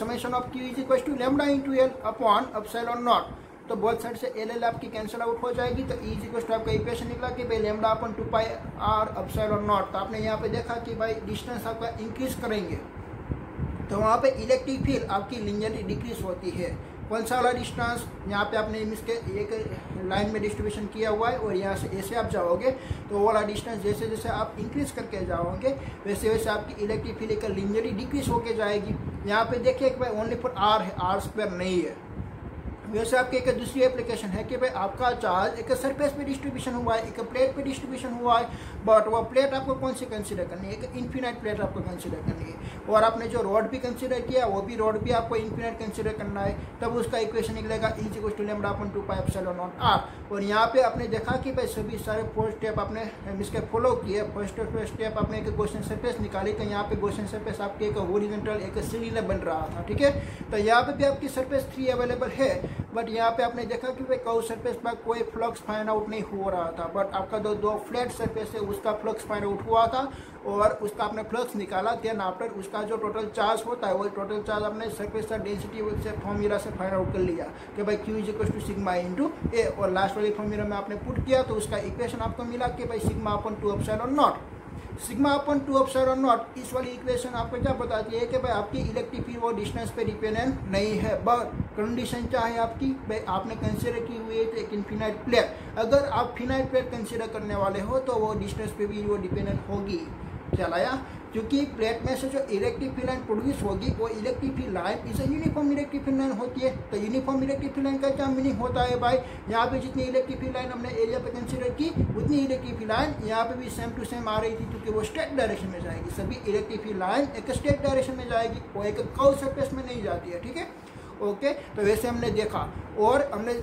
λ/L upon ε0। तो बोथ साइड से LL आपकी कैंसिल आउट हो जाएगी, तो E = आपका इक्वेशन निकला कि भाई λ/2πr ε0। तो आपने यहाँ पे देखा कि भाई डिस्टेंस आपका इंक्रीज करेंगे तो वहाँ पे इलेक्ट्रिक फील्ड आपकी लिनियरली डिक्रीज होती है। कौन सा वाला डिस्टेंस, यहाँ पे आपने इसके एक लाइन में डिस्ट्रीब्यूशन किया हुआ है और यहाँ से ऐसे आप जाओगे तो वो वाला डिस्टेंस जैसे जैसे आप इंक्रीज करके जाओगे वैसे वैसे आपकी इलेक्ट्रिक फील्ड एक लिनियरली डिक्रीज होके जाएगी। यहाँ पे देखिए कि भाई ओनली फॉर R है, R² नहीं है। वैसे आपकी एक दूसरी एप्लीकेशन है कि भाई आपका चार्ज एक सरफेस पे डिस्ट्रीब्यूशन हुआ है, एक प्लेट पे डिस्ट्रीब्यूशन हुआ है, बट वो प्लेट आपको कौन सी कंसीडर करनी है, एक इन्फिनाइट प्लेट आपको कंसीडर करनी है। और आपने जो रॉड भी कंसीडर किया वो भी रॉड भी आपको इन्फिनाइट कंसीडर करना है, तब उसका इक्वेशन निकलेगा E = λ/2πε0r। और यहाँ पे आपने देखा कि भाई सभी सारे 4 स्टेप आपने इसके फॉलो किए। फर्स्ट स्टेप आपने एक गॉसियन सरफेस निकाली, तो यहाँ पे गॉसियन सरफेस आपके एक हॉरिजॉन्टल एक सिलेंडर बन रहा था, ठीक है। तो यहाँ पे भी आपकी सरफेस 3 अवेलेबल है, बट यहाँ पे आपने देखा कि भाई कर्व सरफेस पर कोई फ्लक्स फाइंड आउट नहीं हो रहा था, बट आपका दो फ्लैट सरफेस है उसका फ्लक्स फाइंड आउट हुआ था और उसका आपने फ्लक्स निकाला। देन आफ्टर उसका जो टोटल चार्ज होता है वो टोटल चार्ज आपने सरफेस का डेंसिटी से फॉर्मूला से फाइंड आउट कर लिया कि भाई Q = σ × A, और लास्ट वाली फॉर्मूला में आपने पुट किया तो उसका इक्वेशन आपको मिला कि भाई σ/2ε0। σ/2ε0 इस वाली इक्वेशन आपको क्या बताती है कि भाई आपकी इलेक्ट्रिक फील्ड वो डिस्टेंस पे डिपेंडेंट नहीं है, बट कंडीशन क्या है आपकी, भाई आपने कंसीडर की हुई है एक इन्फिनाइट प्लेट। अगर आप फिनाइट प्लेट कंसीडर करने वाले हो तो वो डिस्टेंस पे भी वो डिपेंडेंट होगी, कहलाया, क्योंकि प्लेट में से जो इलेक्ट्रिक फील्ड लाइन प्रोड्यूस होगी वो इलेक्ट्रिक फील्ड लाइन इस यूनिफॉर्म इलेक्ट्रिक फील्ड लाइन होती है। तो यूनिफॉर्म इलेक्ट्रिक फील्ड लाइन का क्या मीनिंग होता है भाई, यहाँ पे जितनी इलेक्ट्रिक फील्ड लाइन हमने एरिया पे कंसीडर की उतनी इलेक्ट्रिक फील्ड लाइन यहाँ पे भी सेम टू सेम आ रही थी, क्योंकि वो स्ट्रेट डायरेक्शन में जाएगी। सभी इलेक्ट्रिक फील्ड लाइन एक स्ट्रेट डायरेक्शन में जाएगी, वो एक कर्व सरफेस में नहीं जाती है। ठीक है, ओके। तो वैसे हमने देखा, और हमने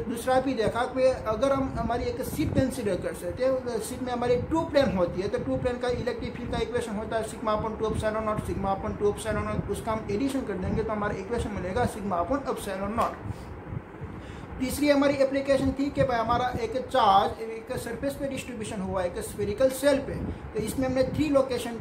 दूसरा भी देखा कि अगर हम हमारी एक सीट कंसीडर कर सकते हैं, सीट में हमारी टू प्लेन होती है, तो टू प्लेन का इलेक्ट्रिक फील्ड का इक्वेशन होता है sigma upon 2 epsilon not, sigma upon 2 epsilon not. उसका हम एडिशन कर देंगे तो हमारा इक्वेशन मिलेगा सिग्मा अपॉन एप्सिलॉन नॉट। तीसरी हमारी एप्लीकेशन थी कि भाई हमारा एक चार्ज एक सरफेस पे डिस्ट्रीब्यूशन हुआ है, एक स्फेरिकल सेल पे। तो इसमें हमने 3 लोकेशन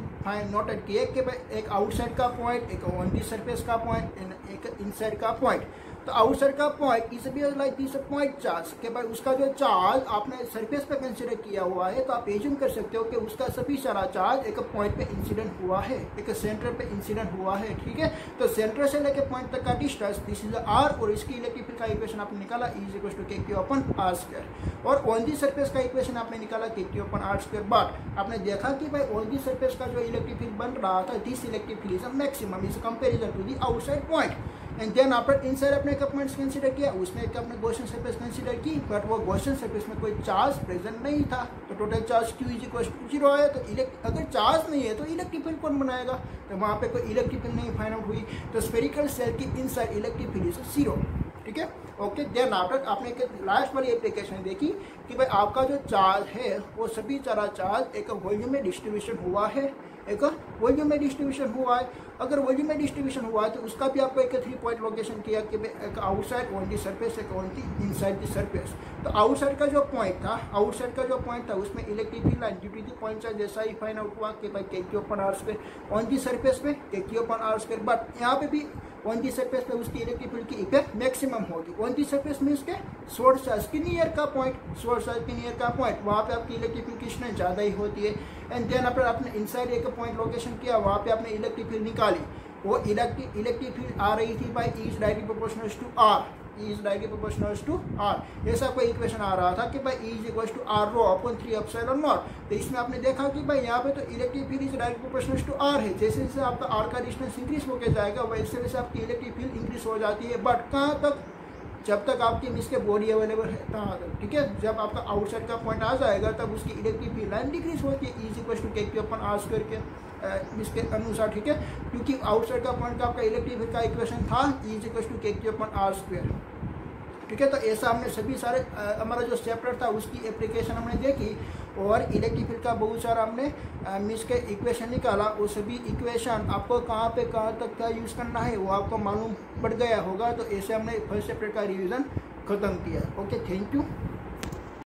नोटेड किए कि भाई एक आउटसाइड का पॉइंट, एक ऑन दी सरफेस का पॉइंट, एक इनसाइड का पॉइंट। तो आउटसाइड का point is be like this point charge कि भाई उसका जो चार्ज आपने सरफेस पे कंसीडर किया हुआ है, तो आप एज्यूम कर सकते हो कि उसका सभी सारा चार्ज एक पॉइंट पे इंसिडेंट हुआ है, एक सेंटर पे इंसिडेंट हुआ है। ठीक है, तो सेंटर से लेके पॉइंट तक का डिस्टेंस दिस इज आर, और इसकी इलेक्ट्रिक फील्ड का इक्वेशन आपने निकाला is equal to K Q upon R square, और ऑन दी सरफेस का इक्वेशन आपने निकाला K Q upon R square. But आपने देखा कि भाई ऑन दी सरफेस का जो इलेक्ट्रिक फील्ड बन रहा था, this electric field is maximum is comparison to the outside point. And then after inside अपने पॉइंट्स कंसीडर किया, उसमें एक अपने गॉसियन सरफेस कंसीडर की, बट वो गॉसियन सरफेस में कोई चार्ज प्रेजेंट नहीं था, तो total charge Q is equal to 0 है। तो अगर चार्ज नहीं है तो इलेक्ट्रिक फील्ड कौन बनाएगा, तो वहाँ पे कोई इलेक्ट्रिक फील्ड नहीं फाइंड आउट हुई। तो स्फेरिकल सेल की इनसाइड इलेक्ट्रिक फील्ड इज 0। ठीक है, ओके। देन आफ्टर आपने एक लास्ट वाली एप्लीकेशन देखी कि भाई आपका जो चार्ज है वो सभी सारा चार्ज एक वॉल्यूम में डिस्ट्रीब्यूशन हुआ है, एक वॉल्यूम में डिस्ट्रीब्यूशन हुआ है। अगर वॉल्यूम में डिस्ट्रीब्यूशन हुआ है तो उसका भी आपको एक 3 पॉइंट लोकेशन किया कि एक आउटसाइड ऑन दी सरफेस, एक on the inside the surface. तो आउटसाइड का जो पॉइंट था, उसमें electric field line due to the point charge जैसा ही फाइंड आउट हुआ कि भाई K Q upon R square, on the surface पे K Q upon R square. But यहाँ पे भी ऑन दी सरफेस पे उसकी इलेक्ट्रिक फील्ड की इफेक्ट मैक्सिमम होगी। ऑन दी सरफेस मींस के सोर्स चार्ज के नियर का पॉइंट, वहाँ पे आपकी इलेक्ट्रिक फील्ड की स्ट्रेंथ ज़्यादा ही होती है। एंड देन आपने इनसाइड एक पॉइंट लोकेशन किया, वहाँ पे आपने इलेक्ट्रिक फील्ड निकाली, वो इलेक्ट्रिक फील्ड आ रही थी by E is directly proportional to R। ऐसा कोई इक्वेशन आ रहा था कि भाई E is equal to R rho upon 3 epsilon naught. तो इसमें आपने देखा कि भाई यहाँ पे तो electric field is direct proportional to R है। जैसे जैसे आपका R का डिस्टेंस इंक्रीज होकर जाएगा वैसे वैसे आपकी इलेक्ट्रिक फील्ड इंक्रीज हो जाती है। बट कहाँ तक, जब तक आपकी मिस के बॉडी अवेलेबल है तहाँ तक। ठीक है, जब आपका आउटसाइड का पॉइंट आ जाएगा तब उसकी इलेक्ट्रिक फील्ड लाइन डिक्रीज होती है E is equal to K Q upon R square के इसके अनुसार। ठीक है, क्योंकि आउटसाइड का पॉइंट का आपका इलेक्ट्रिक फील्ड का इक्वेशन था E is equal to K Q upon R square. ठीक है, तो ऐसा हमने सभी सारे हमारा जो चैप्टर था उसकी एप्लीकेशन हमने देखी, और इलेक्ट्रिक फील्ड का बहुत सारा हमने मिस के इक्वेशन निकाला। वो सभी इक्वेशन आपको कहाँ तक का यूज़ करना है वो आपको मालूम पड़ गया होगा। तो ऐसे हमने फर्स्ट चैप्टर का रिवीजन ख़त्म किया। Okay, thank you.